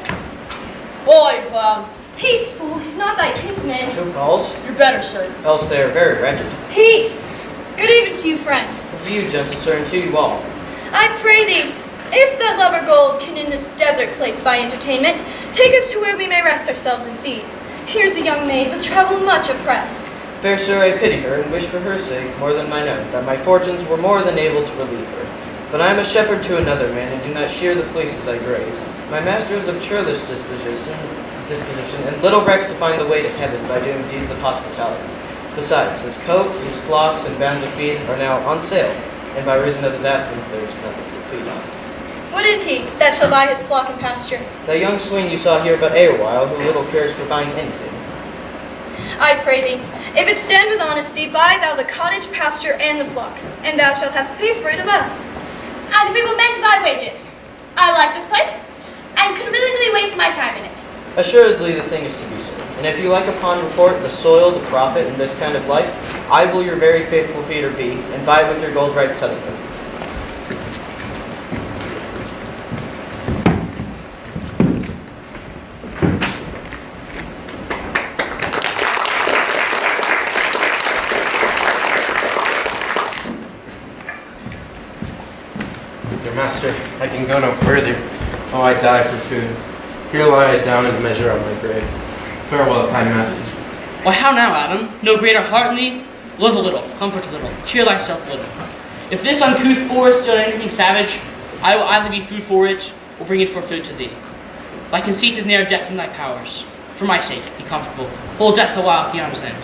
Boy, Cloud. Peace, fool, he's not thy kinsman. Who calls? You're better, sir. Else they are very wretched. Peace. Good even to you, friend. And to you, gentle sir, and to you all. I pray thee, if that lover gold can in this desert place buy entertainment, take us to where we may rest ourselves and feed. Here's a young maid with travel much oppressed. Fair sir, I pity her, and wish for her sake, more than mine own, that my fortunes were more than able to relieve her. But I am a shepherd to another man, and do not shear the fleeces I graze. My master is of churlish disposition, and little recks to find the way to heaven by doing deeds of hospitality. Besides, his coat, his flocks, and bands of feed are now on sale, and by reason of his absence there is nothing to feed on. What is he that shall buy his flock and pasture? That young swain you saw here but a while, who little cares for buying anything. I pray thee, if it stand with honesty, buy thou the cottage, pasture, and the flock, and thou shalt have to pay for it of us. And we will mend thy wages. I like this place, and could willingly waste my time in it. Assuredly the thing is to be so. And if you like upon report the soil, the profit, and this kind of life, I will your very faithful feeder be, and buy with your gold right suddenly. can go no further. Oh, I die for food. Here lie I down and measure out my grave. Farewell, kind master. Why, how now, Adam? No greater heart in thee? Live a little, comfort a little, cheer thyself a little. If this uncouth forest done anything savage, I will either be food for it, or bring it for food to thee. Thy conceit is nearer death than thy powers. For my sake, be comfortable. Hold death a while at the arm's end.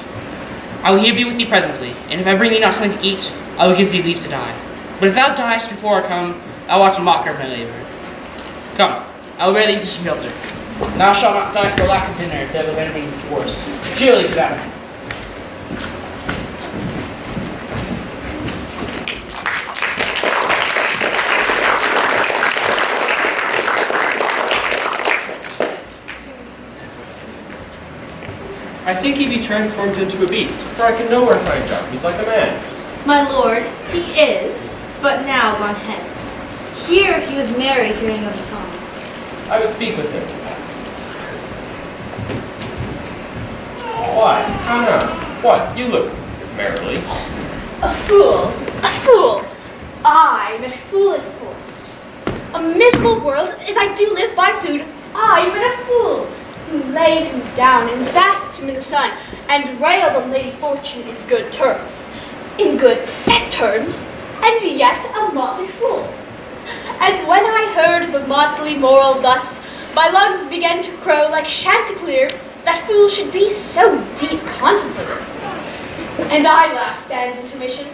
I will here be with thee presently, and if I bring thee not something to eat, I will give thee leave to die. But if thou diest before I come, thou art a mocker of my labor. Come, I will bear thee to shelter. Thou shalt not die for lack of dinner if there live anything in this forest. Surely to Adam. I think he be transformed into a beast, for I can nowhere find him. He's like a man. My lord, he is, but now gone hence. Here he was merry hearing of song. I would speak with him. Why? How now? What? You look merrily. A fool! A fool! I'm a fool in the forest. A miserable world, as I do live by food, I'm a fool, who laid him down and basked him in the sun, and railed on Lady Fortune in good terms, in good set terms, and yet a motley fool. And when I heard the motley moral thus, my lungs began to crow like chanticleer, that fools should be so deep contemplative. And I laughed Stan's intermission,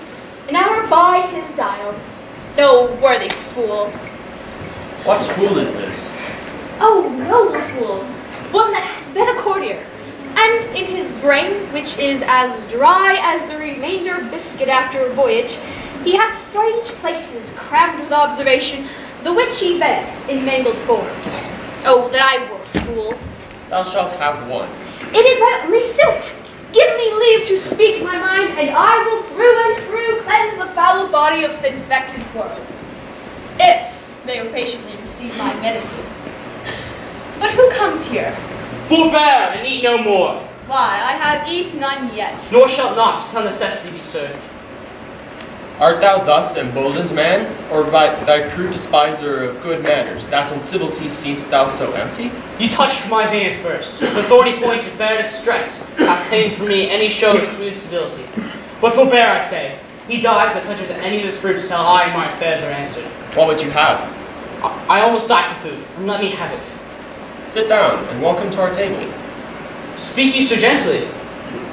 an hour by his dial. No worthy fool. What fool is this? Oh, noble fool, one that hath been a courtier, and in his brain, which is as dry as the remainder biscuit after a voyage, he hath strange places crammed with observation, the which he vents in mangled forms. Oh, that I were a fool. Thou shalt have one. It is my only suit. Give me leave to speak my mind, and I will through and through cleanse the foul body of the infected world, if they will patiently receive my medicine. But who comes here? Forbear, and eat no more. Why, I have eaten none yet. Nor shalt not, till necessity be served. Art thou thus emboldened, man, or by thy crude despiser of good manners, that in civility seem'st thou so empty? You touched my veins first. The thorny point of bare distress hath taken from me any show of smooth civility. But forbear, I say. He dies that touches any of his fruits till I and my affairs are answered. What would you have? I almost die for food, and let me have it. Sit down, and welcome to our table. Speak you so gently.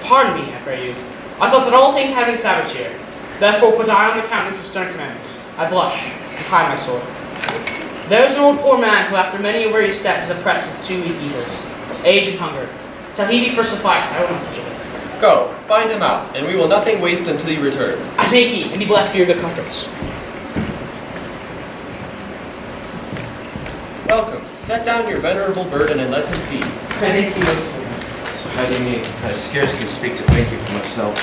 Pardon me, I pray you. I thought that all things had been savage here. Therefore put I on the countenance of stern commandment. I blush, and hide my sword. There is an old poor man who after many a weary step is oppressed with two weak evils, age and hunger. Till he be first sufficed, I will not touch it. Go, find him out, and we will nothing waste until you return. I thank ye, and be blessed for your good comforts. Welcome. Set down your venerable burden and let him feed. Thank you. So how do you mean? I scarce can speak to thank you for myself.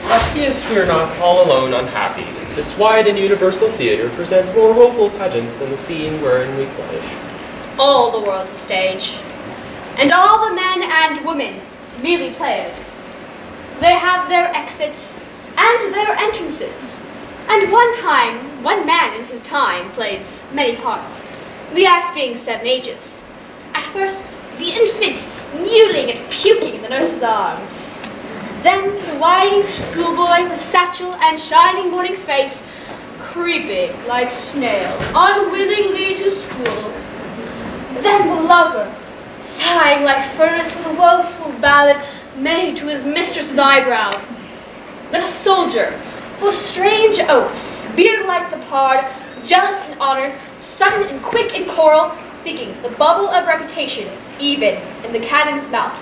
Thou seest we are not all alone unhappy. This wide and universal theatre presents more hopeful pageants than the scene wherein we play. All the world's a stage, and all the men and women merely players. They have their exits and their entrances, and one man in his time plays many parts, the act being 7 ages. At first, the infant mewling and puking in the nurse's arms. Then the whining schoolboy with satchel and shining morning face, creeping like snail, unwillingly to school. Then the lover, sighing like furnace with a woeful ballad made to his mistress's eyebrow. Then a soldier, full of strange oaths, bearded like the pard, jealous in honor, sudden and quick in quarrel, seeking the bubble of reputation, even in the cannon's mouth.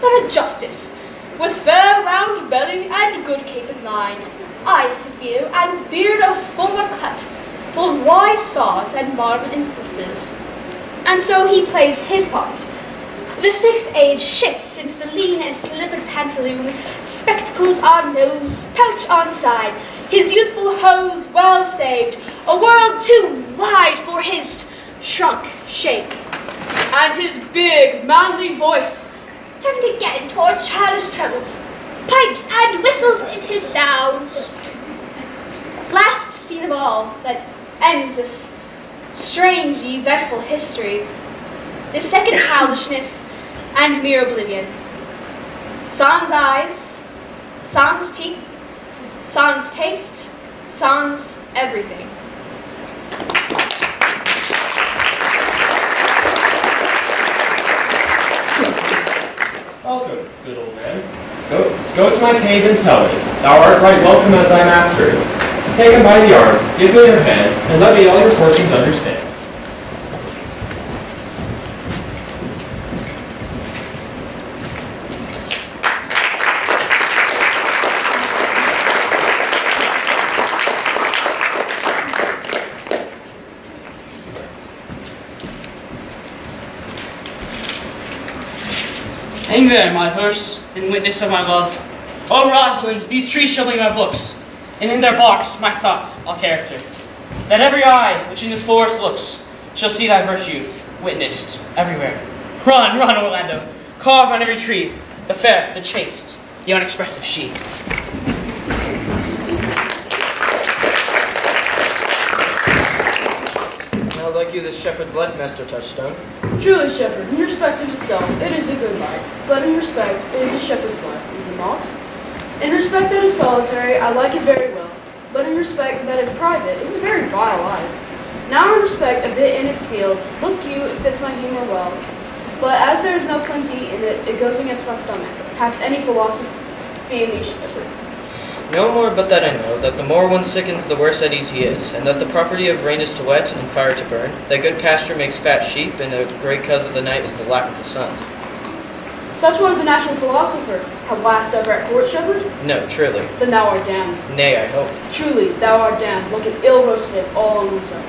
Then a justice, with fair round belly and good capon lined, eyes severe and beard of former cut, full of wise saws and modern instances. And so he plays his part. The 6th age shifts into the lean and slippered pantaloon, spectacles on nose, pouch on side, his youthful hose well saved, a world too wide for his shrunk shape, and his big manly voice turning again toward childish trebles, pipes and whistles in his sounds. last scene of all that ends this strange, eventful history is second childishness and mere oblivion. Sans eyes, sans teeth, sans taste, sans everything. Welcome, good old man. Go to my cave and tell me, thou art right welcome as thy master is. Take him by the arm, give me your hand, and let me all your fortunes understand. Hang there, my verse, in witness of my love. O Rosalind, these trees shall be my books, and in their box my thoughts all character. That every eye which in this forest looks shall see thy virtue witnessed everywhere. Run, run, Orlando, carve on every tree the fair, the chaste, the unexpressive she. How like you this shepherd's life, Master Touchstone? Truly, shepherd, in respect of itself, it is a good life, but in respect, it is a shepherd's life, is it not? In respect that is solitary, I like it very well, but in respect that is private, it is a very vile life. Now in respect of it in its fields, look you, it fits my humor well, but as there is no plenty in it, it goes against my stomach, past any philosophy in these shepherd. No more but that I know, that the more one sickens, the worse at ease he is, and that the property of rain is to wet and fire to burn, that good pasture makes fat sheep, and a great cause of the night is the lack of the sun. Such was a natural philosopher. Have last ever at court, shepherd? No, truly. Then thou art damned. Nay, I hope. Truly, thou art damned, looking ill-roasted all on oneself.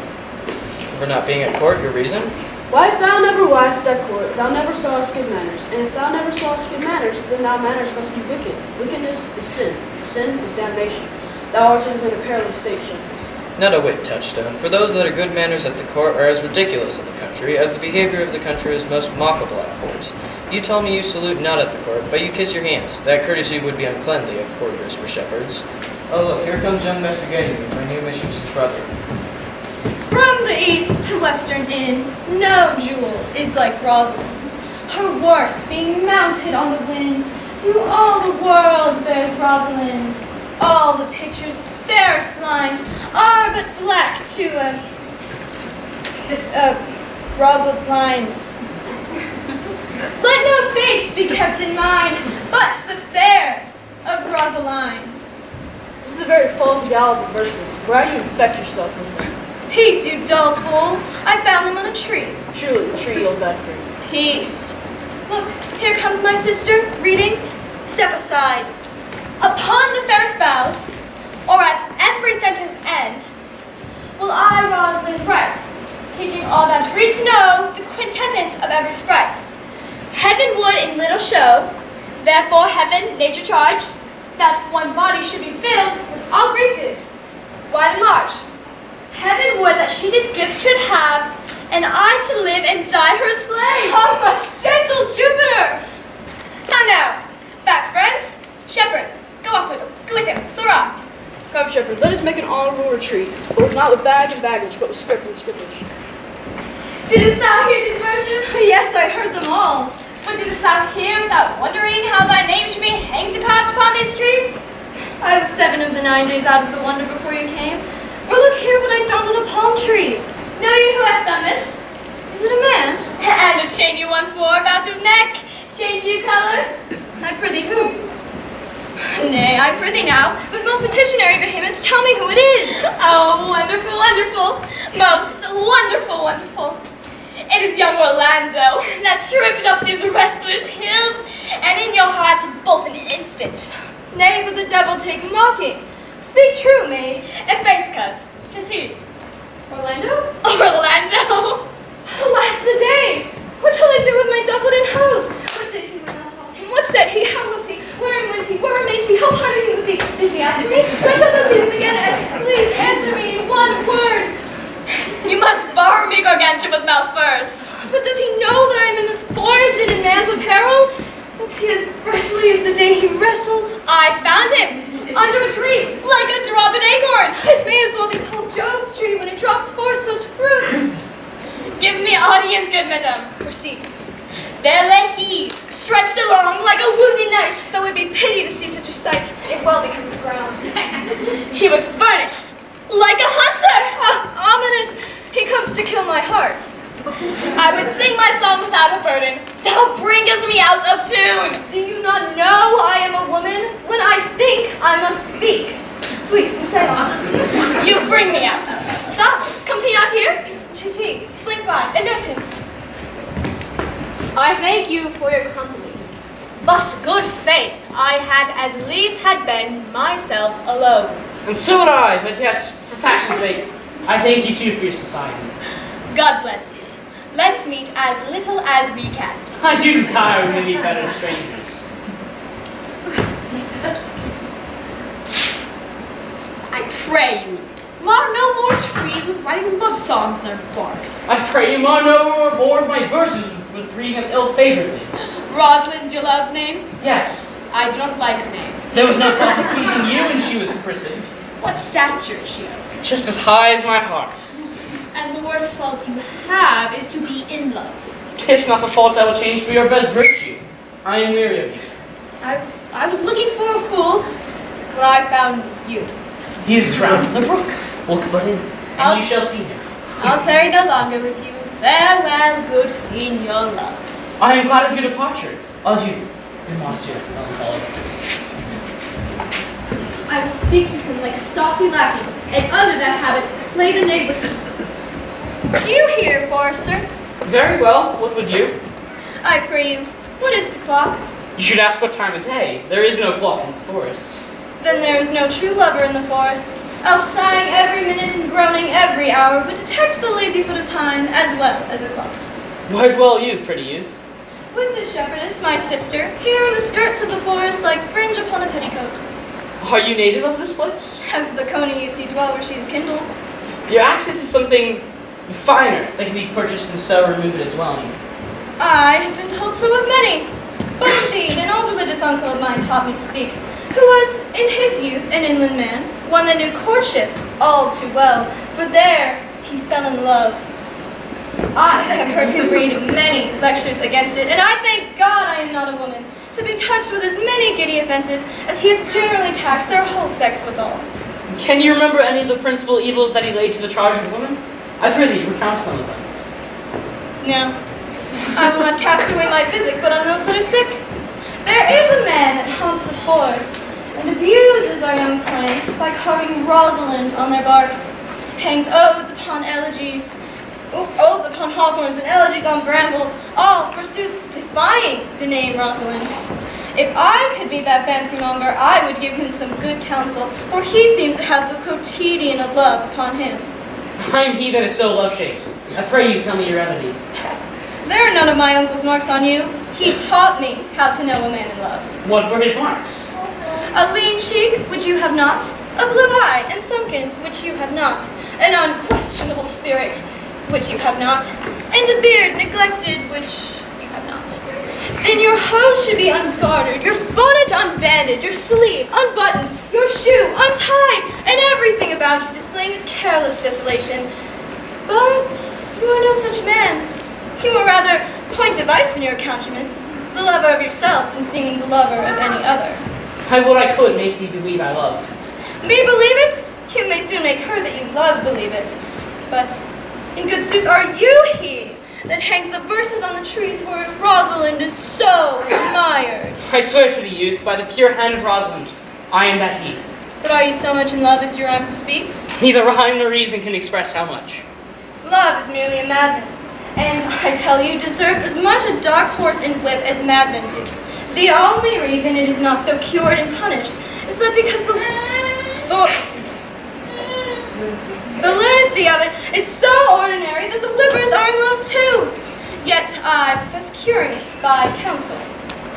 For not being at court, your reason? Why, if thou never wast at court, thou never sawest good manners, and if thou never sawest good manners, then thou manners must be wicked. Wickedness is sin. Sin is damnation. Thou art in a perilous state, shepherd. Not a whit, Touchstone, for those that are good manners at the court are as ridiculous in the country as the behavior of the country is most mockable at court. You tell me you salute not at the court, but you kiss your hands. That courtesy would be uncleanly if courtiers were shepherds. Oh look, here comes young Master Ganymede, my new mistress's brother. From the east to western end, no jewel is like Rosalind. Her worth being mounted on the wind, through all the world bears Rosalind. All the pictures fairest lined are but black to Rosalind. Let no face be kept in mind, but the fair of Rosalind. This is a very false gallop of verses. Why do you infect yourself with them? Peace, you dull fool. I found them on a tree. Truly, the tree yield bad fruit. Peace. Look, here comes my sister, reading. Step aside. Upon the fairest boughs, or at every sentence end, will I, Rosalind, write, teaching all that read to know the quintessence of every sprite. Heaven would in little show, therefore heaven nature charged, that one body should be filled with all graces, wide and large. Heaven would that she this gift should have, and I to live and die her slave. Oh, most gentle Jupiter! Now, back, friends. Shepherd, go off with him. Go with him. Sirrah. Come, shepherd, let us make an honorable retreat, both not with bag and baggage, but with script and scrippage. Didst thou hear these verses? Yes, I heard them all. But didst thou hear without wondering how thy name should be hanged upon these trees? I was 7 of the 9 days out of the wonder before you came. Or look here what I found on a palm tree. Know you who hath done this? Is it a man? And a chain you once wore about his neck. Change you color? I prithee who? Nay, I prithee now, with most petitionary vehemence, tell me who it is. Oh, wonderful, wonderful, most wonderful, wonderful. It is young Orlando that tripped up these restless hills, and in your heart both an instant. Nay, but the devil take mocking. Speak true, maid, and faith, cuz, to see. Orlando? Orlando! Alas the day! What shall I do with my doublet and hose? What did he when I lost him? What said he? How looked he? Where went he? Where remains he? How parted he with thee? Did he answer me? When shall I see him again? Please answer me in one word. You must bar me, Gargantua's mouth first. But does he know that I am in this forest and in man's apparel? Looks he as freshly as the day he wrestled? I found him. under a tree, like a dropped acorn. It may as well be called Job's tree when it drops forth such fruit. Give me audience, good madam. Proceed. There lay he, stretched along like a wounded knight, though it be pity to see such a sight, it well becomes the ground. He was furnished like a hunter. Ominous, he comes to kill my heart. I would sing my song without a burden. Thou bringest me out of tune. Do you not know I am a woman? When I think, I must speak. Sweet, say on. You bring me out. Stop, comes he not here? 'Tis he. Slink by, and note him. I thank you for your company. But, good faith, I had as lief had been myself alone. And so would I, but yet, for fashion's sake, I thank you too for your society. God bless you. Let's meet as little as we can. I do desire to meet better strangers. I pray you, mar no more trees with writing love songs in their barks. I pray you mar no more of my verses with reading them ill-favoredly. Rosalind's your love's name? Yes. I do not like her name. There was no thought of pleasing you when she was christened. What stature is she of? Just as high as my heart. And the worst fault you have is to be in love. 'Tis not a fault I will change for your best virtue. I am weary of you. I was looking for a fool, but I found you. He is drowned in the brook. Look but in, and you shall see him. I'll tarry no longer with you. Farewell, good Signor Love. I am glad of your departure. Adieu, monsieur Melancholy. I will speak to him like a saucy lackey, and under that habit, play the knave with him. Do you hear, Forester? Very well. What would you? I pray you, what is it o'clock? You should ask what time of day. There is no clock in the forest. Then there is no true lover in the forest, else sighing every minute and groaning every hour would detect the lazy foot of time as well as a clock. Where dwell you, pretty youth? With this shepherdess, my sister, here in the skirts of the forest like fringe upon a petticoat. Are you native of this place? As the coney you see dwell where she is kindled. Your accent is something finer that can be purchased and so removed at a dwelling. I have been told so of many, but indeed an old religious uncle of mine taught me to speak, who was, in his youth, an inland man, one that knew courtship all too well, for there he fell in love. I have heard him read many lectures against it, and I thank God I am not a woman, to be touched with as many giddy offences as he hath generally taxed their whole sex withal. Can you remember any of the principal evils that he laid to the charge of women? I pray thee, recount some of them. No, I will not cast away my physic but on those that are sick. There is a man that haunts the forest, and abuses our young clients by carving Rosalind on their barks, hangs odes upon elegies, odes upon hawthorns and elegies on brambles, all, forsooth, defying the name Rosalind. If I could be that fancy monger, I would give him some good counsel, for he seems to have the quotidian of love upon him. I am he that is so love-shaped. I pray you tell me your remedy. There are none of my uncle's marks on you. He taught me how to know a man in love. What were his marks? A lean cheek, which you have not, a blue eye and sunken, which you have not, an unquestionable spirit, which you have not, and a beard neglected, which you have not. Then your hose should be ungartered, your bonnet unbanded, your sleeve unbuttoned, your shoe untied, and everything about you displaying a careless desolation. But you are no such man. You are rather point device in your countenance, the lover of yourself in seeming the lover of any other. I would I could make thee believe I love. Me believe it? You may soon make her that you love believe it. But in good sooth are you he that hangs the verses on the trees where Rosalind is so admired? I swear to thee, youth, by the pure hand of Rosalind, I am that he. But are you so much in love as your rhymes speak? Neither rhyme nor reason can express how much. Love is merely a madness, and I tell you, deserves as much a dark horse and whip as madmen do. The only reason it is not so cured and punished is that because the lunacy of it is so ordinary that the whippers are in love too. Yet I profess curing it by counsel.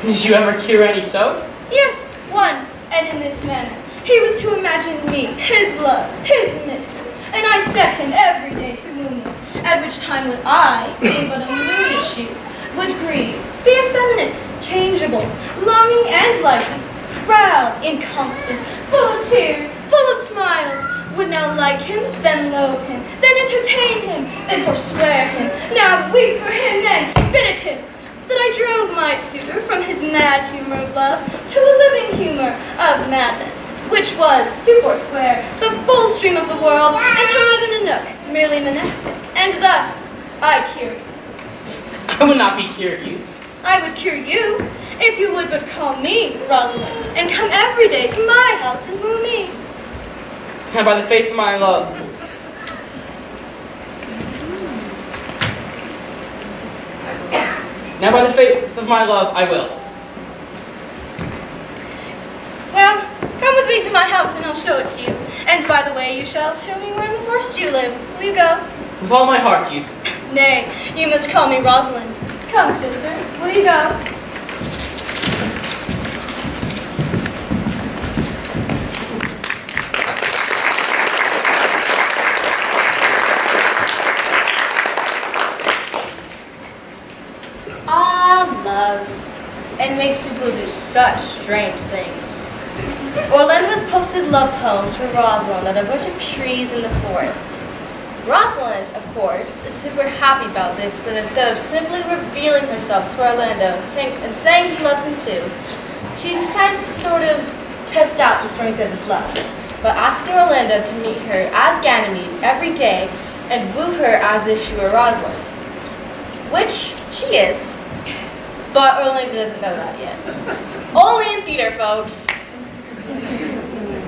Did you ever cure any so? Yes, one, and in this manner. He was to imagine me, his love, his mistress, and I set him every day to woo me, at which time when I, being but a moonish youth, would grieve, be effeminate, changeable, longing and likely, proud, inconstant, full of tears, full of smiles, would now like him, then loathe him, then entertain him, then forswear him, now weep for him, then spit at him. That I drove my suitor from his mad humor of love to a living humor of madness, which was to forswear the full stream of the world and to live in a nook, merely monastic. And thus I cure you. I would not be cured, you. I would cure you if you would but call me Rosalind and come every day to my house and woo me. And by the faith of my love, now by the faith of my love, I will. Well, come with me to my house and I'll show it to you. And by the way, you shall show me where in the forest you live. Will you go? With all my heart, youth. Nay, you must call me Rosalind. Come, sister, will you go? Love. It makes people do such strange things. Orlando's posted love poems for Rosalind at a bunch of trees in the forest. Rosalind, of course, is super happy about this, but instead of simply revealing herself to Orlando and saying he loves him too, she decides to sort of test out the strength of his love by asking Orlando to meet her as Ganymede every day and woo her as if she were Rosalind. Which she is. But Orlando doesn't know that yet. Only in theater, folks.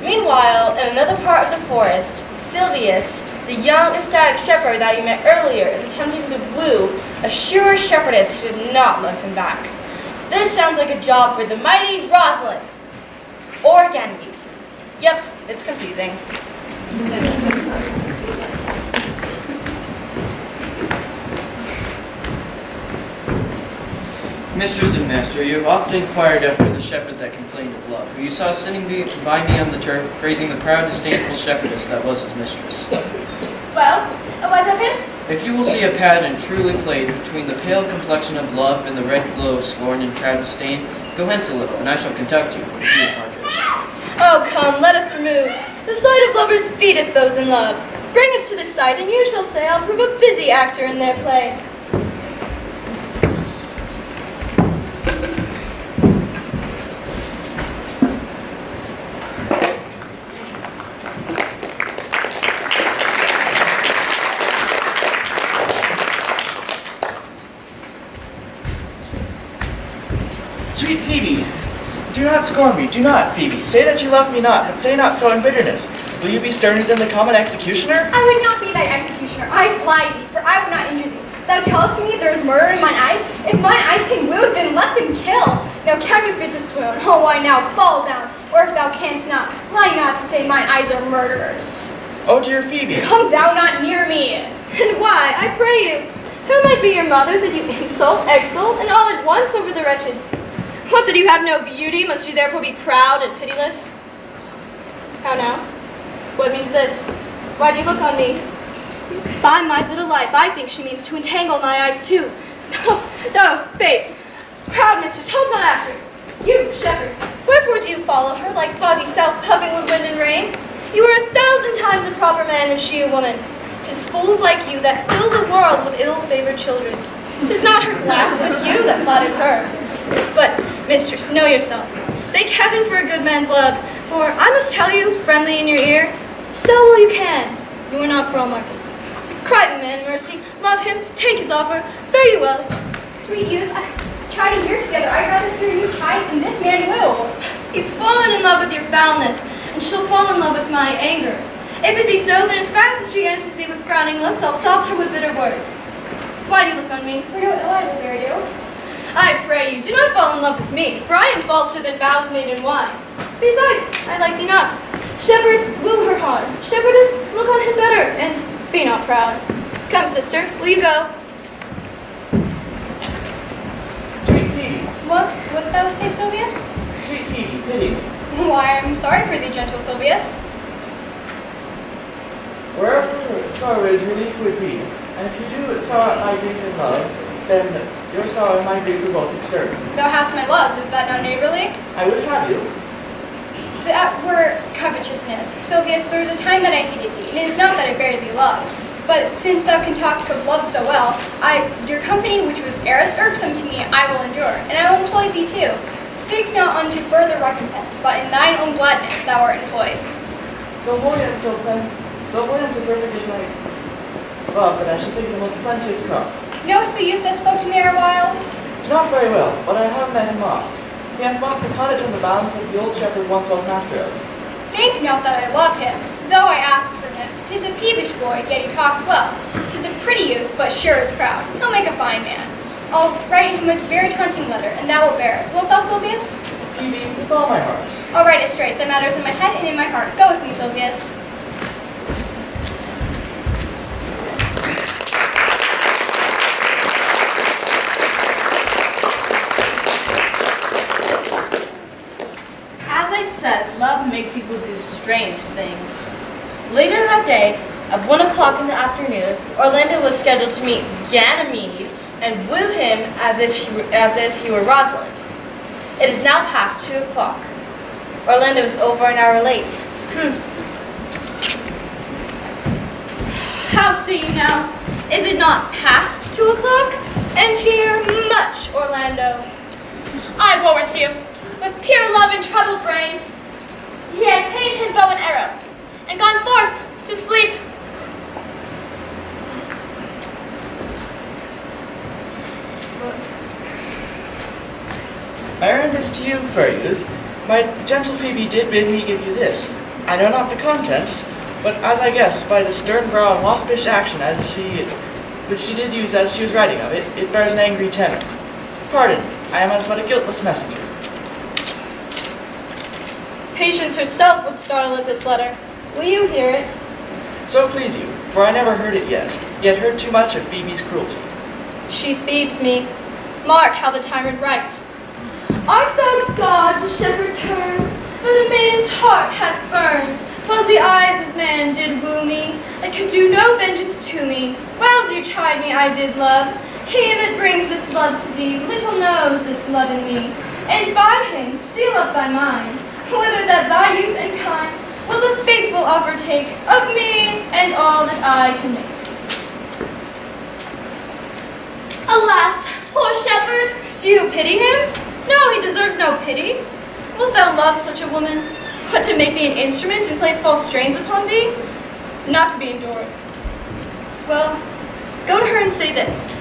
Meanwhile, in another part of the forest, Silvius, the young ecstatic shepherd that you met earlier, is attempting to woo a sure shepherdess who does not love him back. This sounds like a job for the mighty Rosalind. Or Ganymede. Yep, it's confusing. Mistress and master, you have often inquired after the shepherd that complained of love, who you saw sitting by me on the turf, praising the proud, disdainful shepherdess that was his mistress. Well, what of him? If you will see a pageant truly played between the pale complexion of love and the red glow of scorn and proud disdain, go hence a little, and I shall conduct you, if you will hearken. Oh, come, let us remove. The sight of lovers feedeth those in love. Bring us to the sight, and you shall say I'll prove a busy actor in their play. Sweet Phoebe, do not scorn me, do not, Phoebe. Say that you love me not, but say not so in bitterness. Will you be sterner than the common executioner? I would not be thy executioner. I fly thee, for I would not injure thee. Thou tellest me there is murder in mine eyes. If mine eyes can wound, then let them kill. Now counterfeit to swoon. Oh, I now fall down. Or if thou canst not, lie not to say mine eyes are murderers. Oh, dear Phoebe. Come thou not near me. And why, I pray you? Who might be your mother that you insult, exalt, and all at once over the wretched? What, that you have no beauty, must you therefore be proud and pitiless? How now? What means this? Why do you look on me? By my little life, I think she means to entangle my eyes too. No, faith. Proud mistress, hold not after. You, shepherd, wherefore do you follow her like foggy south puffing with wind and rain? You are 1,000 times a proper man than she a woman. 'Tis fools like you that fill the world with ill-favored children. 'Tis not her glass, but you that flatters her. But, mistress, know yourself. Thank heaven for a good man's love, for I must tell you, friendly in your ear, so well you can. You are not for all markets. Cry the man mercy, love him, take his offer, fare you well. Sweet youth, I tried a year together. I'd rather hear you chide than this man will. He's fallen in love with your foulness, and she'll fall in love with my anger. If it be so, then as fast as she answers thee with frowning looks, I'll sauce her with bitter words. Why do you look on me? For no ill I will bear you. I pray you, do not fall in love with me, for I am falser than vows made in wine. Besides, I like thee not. Shepherd, woo her hard. Shepherdess, look on him better, and be not proud. Come, sister, will you go? Sweet Phoebe. What would thou say, Silvius? Sweet Phoebe, pity me. Why, I'm sorry for thee, gentle Silvius. Wherever sorrow is, relief would be. And if you do sorrow at my grief and love, then your sorrow and my grief will both external. Thou hast my love, is that not neighborly? I would have you. that were covetousness. Sylvius, there was a time that I hated thee, and it is not that I bear thee love. But since thou can talk of love so well, your company, which was erst irksome to me, I will endure, and I will employ thee too. Think not unto further recompense, but in thine own gladness thou art employed. So holy and so perfect is my love that I should think of the most plenteous crop. Knowest the youth that spoke to me ere while? Not very well, but I have met him oft. He hath mocked the cottage and the balance that the old shepherd once was master of. Think not that I love him, though I ask for him. 'Tis a peevish boy, yet he talks well. 'Tis a pretty youth, but sure is proud. He'll make a fine man. I'll write him a very taunting letter, and thou wilt bear it. Wilt thou, Sylvius? Phoebe, with all my heart. I'll write it straight. The matter's in my head and in my heart. Go with me, Sylvius. As I said, love makes people do strange things. Later that day, at 1 o'clock in the afternoon, Orlando was scheduled to meet Ganymede and woo him as if he were Rosalind. It is now past 2 o'clock. Orlando is over an hour late. How see you now? Is it not past 2 o'clock? And here much, Orlando. I warrant you, with pure love and troubled brain, he has ta'en his bow and arrow, and gone forth to sleep. My errand is to you, fair youth. My gentle Phoebe did bid me give you this. I know not the contents, but as I guess by the stern brow and waspish action which she did use as she was writing of it, it bears an angry tenor. Pardon, I am as but a guiltless messenger. Patience herself would startle at this letter. Will you hear it? So please you, for I never heard it yet heard too much of Phoebe's cruelty. She thieves me. Mark how the tyrant writes. Art thou God to shepherd turn, that a maiden's heart hath burned, whiles the eyes of man did woo me, that could do no vengeance to me, whiles you chide me I did love. He that brings this love to thee little knows this love in me, and by him seal up thy mind, whether that thy youth and kind will the faithful offer take of me and all that I can make. Alas, poor shepherd, do you pity him? No, he deserves no pity. Wilt thou love such a woman, but to make thee an instrument and place false strains upon thee? Not to be endured. Well, go to her and say this,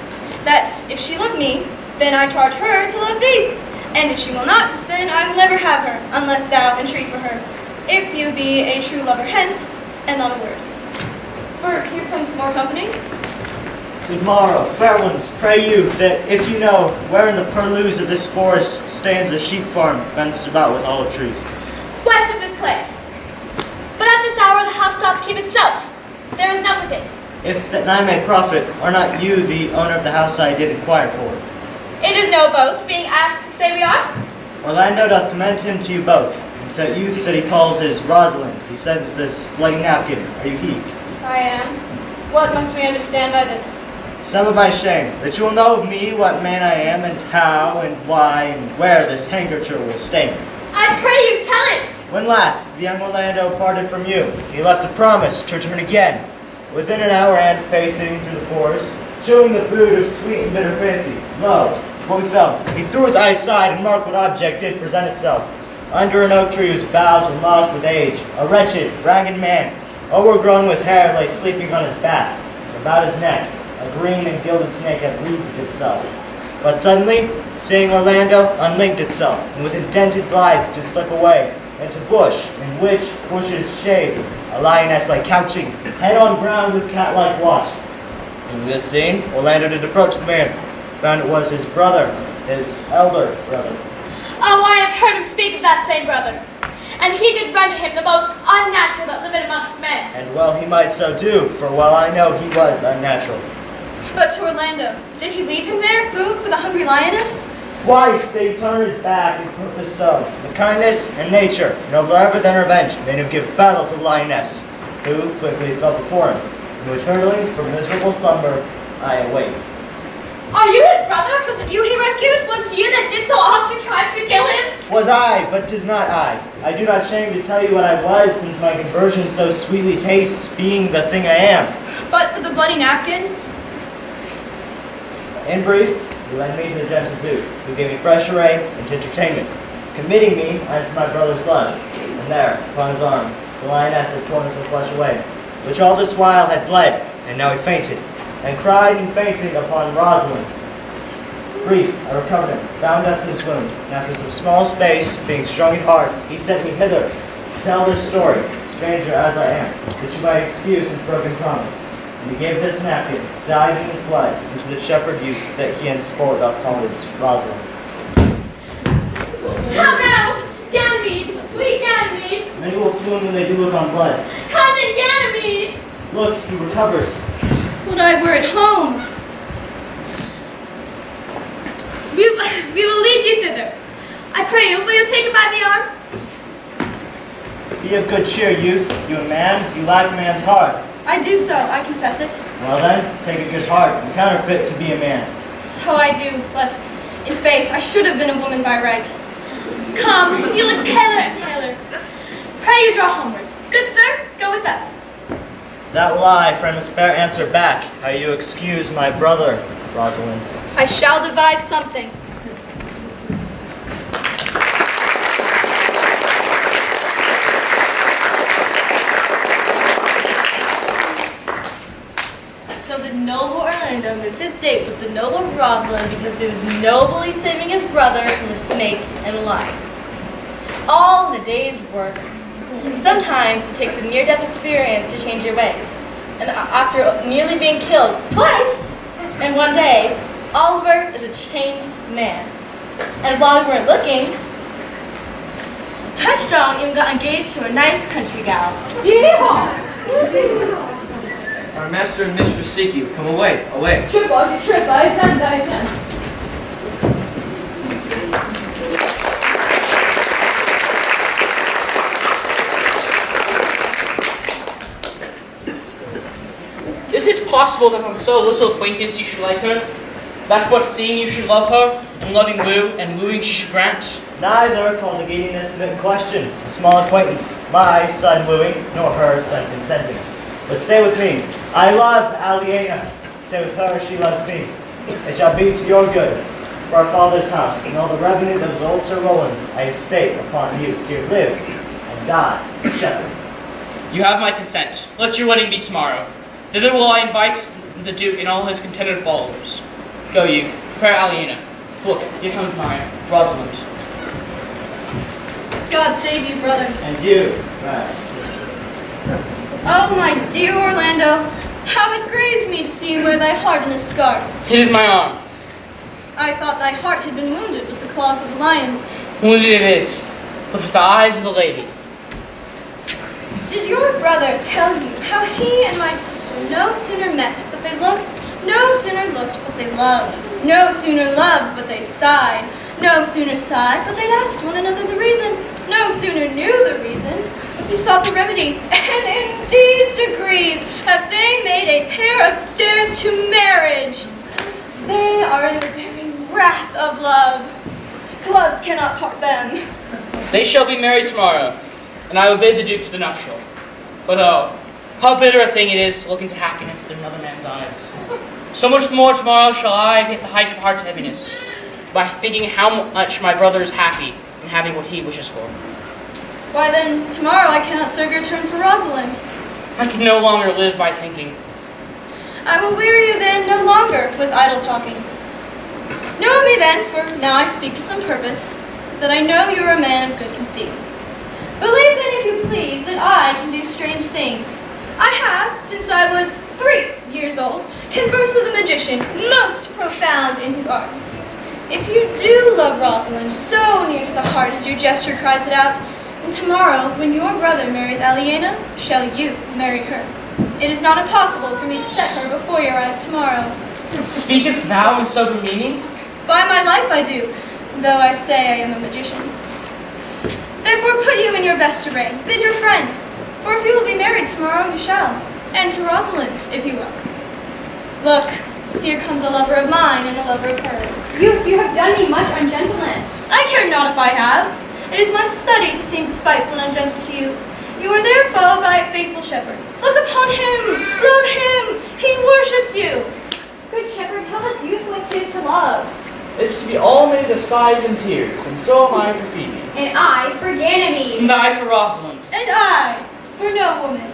that if she love me, then I charge her to love thee. And if she will not, then I will never have her, unless thou entreat for her. If you be a true lover hence, and not a word. For here comes more company. Good morrow, fair ones, pray you, that if you know where in the purlieus of this forest stands a sheep farm fenced about with olive trees. West of this place. But at this hour the house doth keep itself. There is none within. If that I may profit, are not you the owner of the house I did inquire for? It is no boast, being asked to say we are. Orlando doth commend him to you both. That youth that he calls is Rosalind. He sends this bloody napkin. Are you he? I am. What must we understand by this? Some of my shame, that you will know of me what man I am, and how, and why, and where this handkerchief will stain. I pray you tell it! When last the young Orlando parted from you, he left a promise to return again. Within an hour and pacing through the forest, chewing the food of sweet and bitter fancy, lo, what we felt. He threw his eyes aside and marked what object did present itself. Under an oak tree whose boughs were mossed with age, a wretched, ragged man, overgrown with hair, lay sleeping on his back. About his neck, a green and gilded snake had wreathed itself. But suddenly, seeing Orlando, unlinked itself, and with indented glides did slip away into bush, in which bush's shade a lioness lay couching, head on ground with cat-like watch. In this scene, Orlando did approach the man, found it was his brother, his elder brother. Oh, I have heard him speak of that same brother. And he did render him the most unnatural that liveth amongst men. And well he might so do, for well I know he was unnatural. But to Orlando, did he leave him there, food for the hungry lioness? Twice did he turn his back and purpose so. The kindness and nature, nobler ever than revenge, made him give battle to the lioness, who quickly fell before him, and which hurtling from miserable slumber I awake. Are you his brother? brother? Was it you he rescued? Was it you that did so often try to kill him? Was I, but 'tis not I. I do not shame to tell you what I was, since my conversion so sweetly tastes, being the thing I am. But for the bloody napkin? In brief, he led me to the gentle Duke, who gave me fresh array and entertainment, committing me unto my brother's love. And there, upon his arm, the lioness had torn some flesh away, which all this while had bled, and now he fainted, and cried and fainted upon Rosalind. Brief, I recovered him, bound up his wound, and after some small space, being strong at heart, he sent me hither to tell this story, stranger as I am, that you might excuse his broken promise. And he gave this napkin, dyed in his blood, into the shepherd youth that he henceforth doth call his Rosalind. How now, Ganymede, sweet Ganymede! Many will swoon when they do look on blood. Cousin Ganymede! Look, he recovers. Would I were at home! We will lead you thither. I pray you, will you take him by the arm? Be of good cheer, youth. You a man, you lack a man's heart. I do so, I confess it. Well then, take a good heart, and counterfeit to be a man. So I do, but in faith, I should have been a woman by right. Come, you look paler and paler. Pray you draw homewards. Good sir, go with us. That will I, for I must bear answer back, how you excuse my brother, Rosalind. I shall divide something. So the noble Orlando missed his date with the noble Rosalind because he was nobly saving his brother from a snake and a lion. All in a day's work. Sometimes it takes a near-death experience to change your ways. And after nearly being killed twice in one day, Oliver is a changed man. And while we weren't looking, Touchstone even got engaged to a nice country gal. Yeehaw! Our master and mistress seek you. Come away, away. Trip, I attend. Is it possible that on so little acquaintance you should like her? That but seeing you should love her, and loving woo, and wooing she should grant? Neither call the gaintiness of it in question, a small acquaintance, my son wooing, nor her son consenting. But say with me, I love Aliena. Say with her, she loves me. It shall be to your good, for our father's house, and all the revenue that was old Sir Roland's, I estate upon you, here live, and die, a shepherd. You have my consent. Let your wedding be tomorrow. Thither will I invite the Duke and all his contented followers. Go you, prepare Aliena. Look, here comes my Rosalind. God save you, brother. And you, my sister. Oh, my dear Orlando, how it grieves me to see you wear thy heart in a scarf. It is my arm. I thought thy heart had been wounded with the claws of the lion. Wounded it is, but with the eyes of the lady. Did your brother tell you how he and my sister no sooner met but they looked, no sooner looked but they loved, no sooner loved but they sighed, no sooner sighed but they'd asked one another the reason, no sooner knew the reason but they sought the remedy, and in these degrees have they made a pair of stairs to marriage. They are in the very wrath of love. Gloves cannot part them. They shall be married tomorrow, and I will bid the Duke to the nuptial. But oh, how bitter a thing it is to look into happiness through another man's eyes. So much more tomorrow shall I be at the height of heart heaviness, by thinking how much my brother is happy in having what he wishes for. Why then, tomorrow I cannot serve your turn for Rosalind. I can no longer live by thinking. I will weary you then no longer with idle talking. Know me then, for now I speak to some purpose, that I know you are a man of good conceit. Believe then, if you please, that I can do strange things. I have, since I was 3 years old, conversed with a magician most profound in his art. If you do love Rosalind so near to the heart as your gesture cries it out, then tomorrow, when your brother marries Aliena, shall you marry her. It is not impossible for me to set her before your eyes tomorrow. Speakest thou in sober meaning? By my life I do, though I say I am a magician. Therefore put you in your best array, bid your friends, for if you will be married tomorrow, you shall, and to Rosalind, if you will. Look, Here comes a lover of mine and a lover of hers. You have done me much ungentleness. I care not if I have. It is my study to seem spiteful and ungentle to you. You are there followed by a faithful shepherd. Look upon him, love him, he worships you. Good shepherd, tell us youth what 'tis to love. It is to be all made of sighs and tears, and so am I for Phoebe. And I for Ganymede. And I for Rosalind. And I for no woman.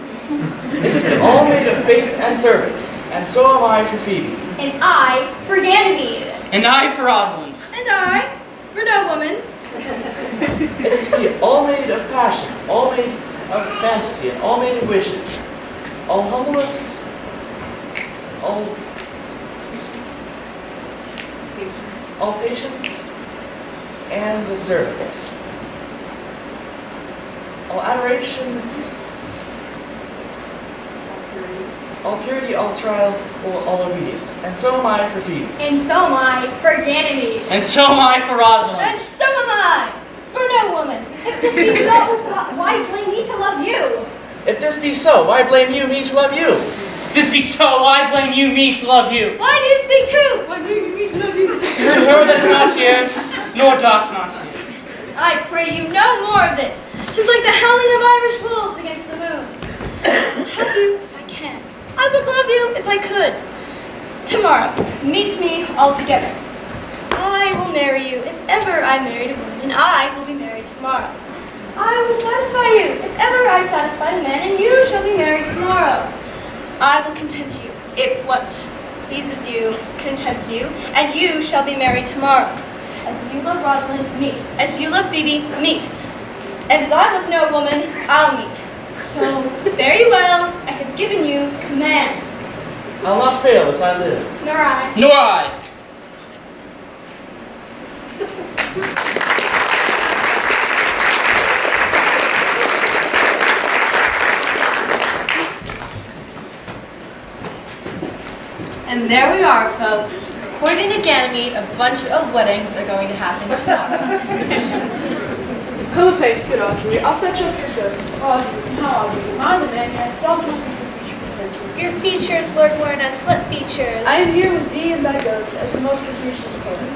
It is to be all made of faith and service, and so am I for Phoebe. And I for Ganymede. And I for Rosalind. And I for no woman. It is to be all made of passion, all made of fantasy, and all made of wishes, all humbleness, all patience and observance, all adoration, all purity, all trial, all obedience. And so am I for Phoebe. And so am I for Ganymede. And so am I for Rosalind. And so am I for no woman. If this be so, why blame me to love you? If this be so, why blame you me to love you? If this be so, why blame you me to love you? Why do you speak true? Why blame you me to love you? To her that is not here, nor doth not fear. I pray you no more of this. 'Tis like the howling of Irish wolves against the moon. I will help you if I can. I would love you if I could. Tomorrow, meet me all together. I will marry you if ever I married a woman, and I will be married tomorrow. I will satisfy you if ever I satisfied a man, and you shall be married tomorrow. I will content you if what pleases you contents you, and you shall be married tomorrow. As you love Rosalind, meet. As you love Phoebe, meet. And as I love no woman, I'll meet. So, very well, I have given you commands. I'll not fail if I live. Nor I. Nor I. And there we are, folks. According to Ganymede, a bunch of weddings are going to happen tomorrow. Come apace, good Audrey. I'll fetch up your goods. Audrey, how are you? I'm the man yet. Don't listen to what you pretend to. Your features, Lord warn us. What features? I am here with thee and thy goods, as the most useless poet.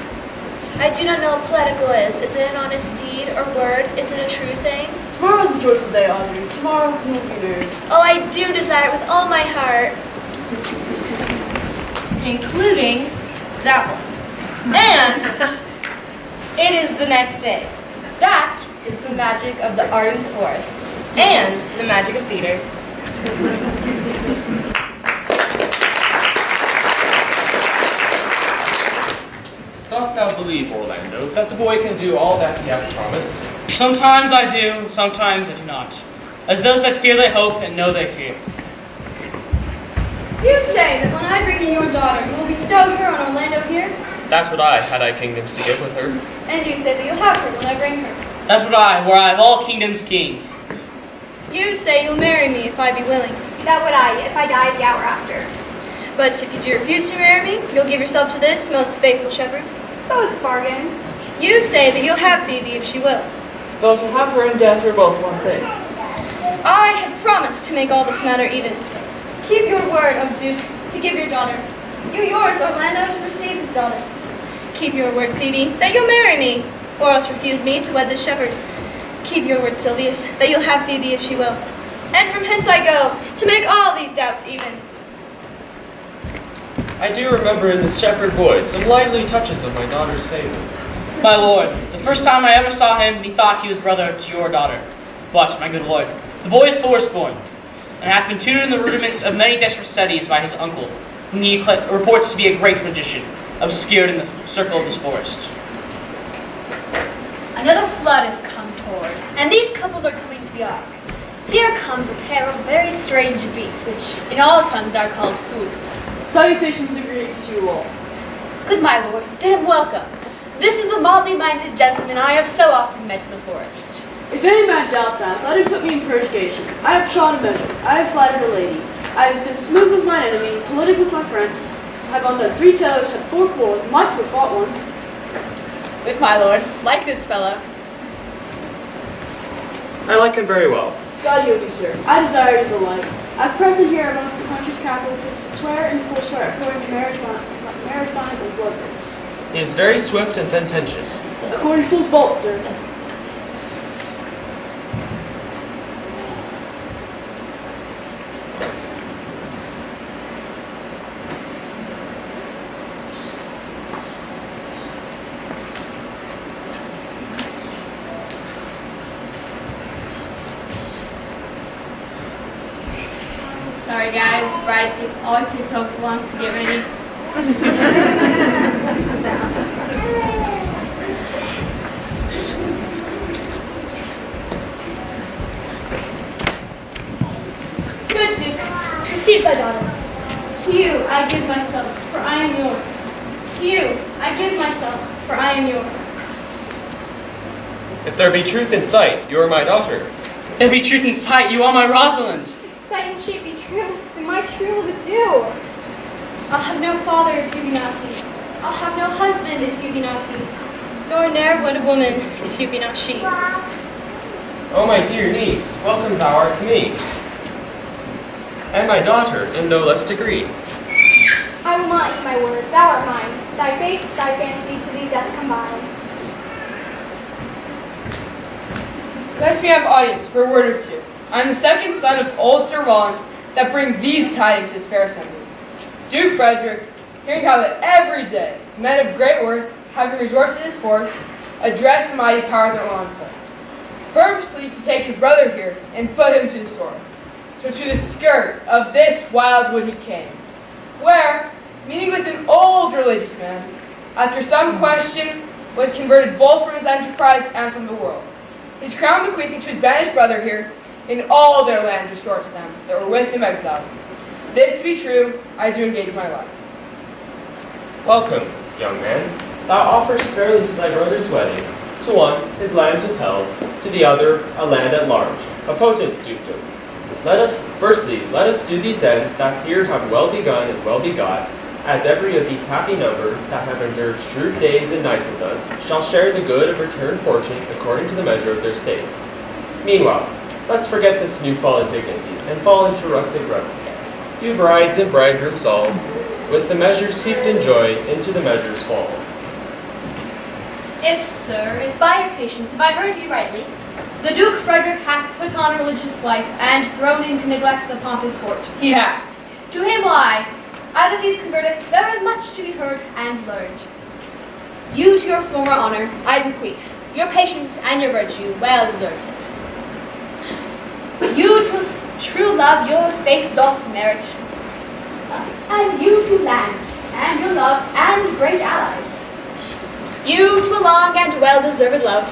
I do not know what poetical is. Is it an honest deed or word? Is it a true thing? Tomorrow is a joyful day, Audrey. Tomorrow you will be married. Oh, I do desire it with all my heart. Including that one. And it is the next day. That is the magic of the ardent forest and the magic of theater. Dost thou believe, Orlando, that the boy can do all that he hath promised? Sometimes I do, sometimes I do not. As those that fear they hope, and know they fear. You say that when I bring in your daughter, you will bestow her on Orlando here? That's what I, had I kingdoms to give with her. And you say that you'll have her when I bring her. That's what I, where I have all kingdoms king. You say you'll marry me if I be willing. That would I, if I died the hour after. But if you do refuse to marry me, you'll give yourself to this most faithful shepherd. So is the bargain. You say that you'll have Phoebe if she will. Though to have her and death are both one thing. I have promised to make all this matter even. Keep your word, O Duke, to give your daughter. You yours, Orlando, to receive his daughter. Keep your word, Phoebe, that you'll marry me, or else refuse me to wed this shepherd. Keep your word, Silvius, that you'll have Phoebe if she will. And from hence I go, to make all these doubts even. I do remember in this shepherd boy some lively touches of my daughter's favor. My lord, the first time I ever saw him, methought he was brother to your daughter. But, my good lord, the boy is forest-born, and hath been tutored in the rudiments of many desperate studies by his uncle, whom he reports to be a great magician, obscured in the circle of this forest. Another flood has come toward, and these couples are coming to the ark. Here comes a pair of very strange beasts, which in all tongues are called fools. Salutations and greetings to you all. Good my lord, bid him welcome. This is the mildly-minded gentleman I have so often met in the forest. If any man doubt that, let him put me in purgation. I have trod a measure. I have flattered a lady. I have been smooth with my enemy, politic with my friend. I have undone 3 tailors, had 4 quarrels, and like to have fought one. Good my lord, like this fellow. I like him very well. God yield you, sir. I desire you the like. At present here amongst the country's capital, to swear and forswear according to marriage workers. He is very swift and sententious. According to Fool's Bolt, sir. Sorry guys, the brides always take so long to get ready. Good Duke, receive thy daughter. To you I give myself, for I am yours. To you I give myself, for I am yours. If there be truth in sight, you are my daughter. If there be truth in sight, you are my Rosalind. Sight and shape be true, and my true love do. I'll have no father if you be not he. I'll have no husband if you be not he. Nor ne'er wed a woman if you be not she. O my dear niece, welcome thou art to me, and my daughter in no less degree. I will not eat my word, thou art mine. Thy faith, thy fancy, to thee doth combine. Let me have audience for a word or two. I am the second son of old Sir Roland that bring these tidings to his fair assembly. Duke Frederick, hearing how that every day men of great worth, having resorted to his force, address the mighty power that will unfold, purposely to take his brother here and put him to the sword. So to the skirts of this wild wood he came, where, meeting with an old religious man, after some question, was converted both from his enterprise and from the world. His crown bequeathing to his banished brother here, in all their lands restored to them that were with him exiled. This to be true, I do engage my life. Welcome, young man. Thou offerest fairly to thy brother's wedding. To one, his lands withheld, to the other, a land at large, a potent dukedom. Firstly, let us do these ends that here have well begun and well begot, as every of these happy number that have endured shrewd days and nights with us shall share the good of returned fortune according to the measure of their states. Meanwhile, let's forget this new-fallen dignity and fall into rustic revel. You brides and bridegrooms all, with the measures heaped in joy, into the measures fall. If, sir, if by your patience, if I heard you rightly, the Duke Frederick hath put on a religious life and thrown into neglect the pompous court. He hath. To him why, out of these convertits there is much to be heard and learned. You to your former honor I bequeath. Your patience and your virtue well deserves it. You to true love your faith doth merit. And you to land, and your love, and great allies. You to a long and well-deserved love,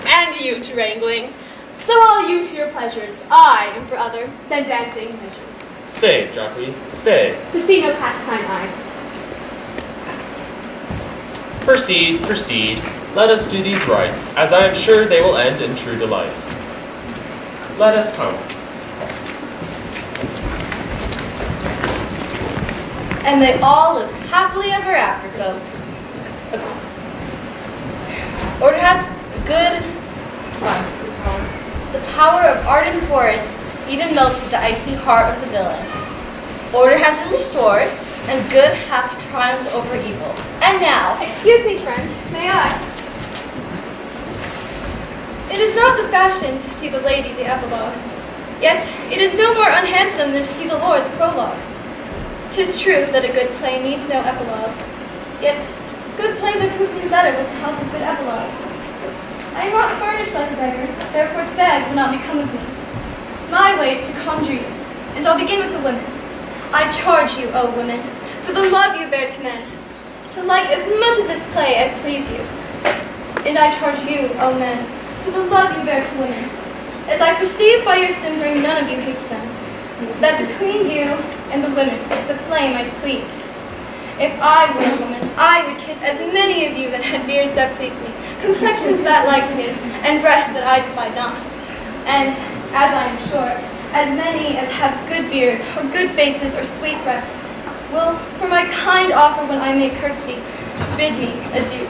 and you to wrangling. So all you to your pleasures, I am for other than dancing measures. Stay, Jockey, stay. To see no pastime I. Proceed, proceed. Let us do these rites, as I am sure they will end in true delights. Let us come. And they all live happily ever after, folks. Order has good the power of ardent forest even melted the icy heart of the villain. Order has been restored, and good hath triumphed over evil. And now, Excuse me, friend, may I? It is not the fashion to see the lady the epilogue, yet it is no more unhandsome than to see the lord the prologue. 'Tis true that a good play needs no epilogue, yet good plays are proven better with the help of good epilogues. I am not furnished like a beggar, therefore to beg will not become of me. My way is to conjure you, and I'll begin with the women. I charge you, O women, for the love you bear to men, to like as much of this play as please you. And I charge you, O men, for the love you bear to women, as I perceive by your simpering none of you hates them, that between you and the women the play might please. If I were a woman, I would kiss as many of you that had beards that pleased me, complexions that liked me, and breasts that I defied not. And, as I am sure, as many as have good beards, or good faces, or sweet breaths, will, for my kind offer when I make curtsy, bid me adieu.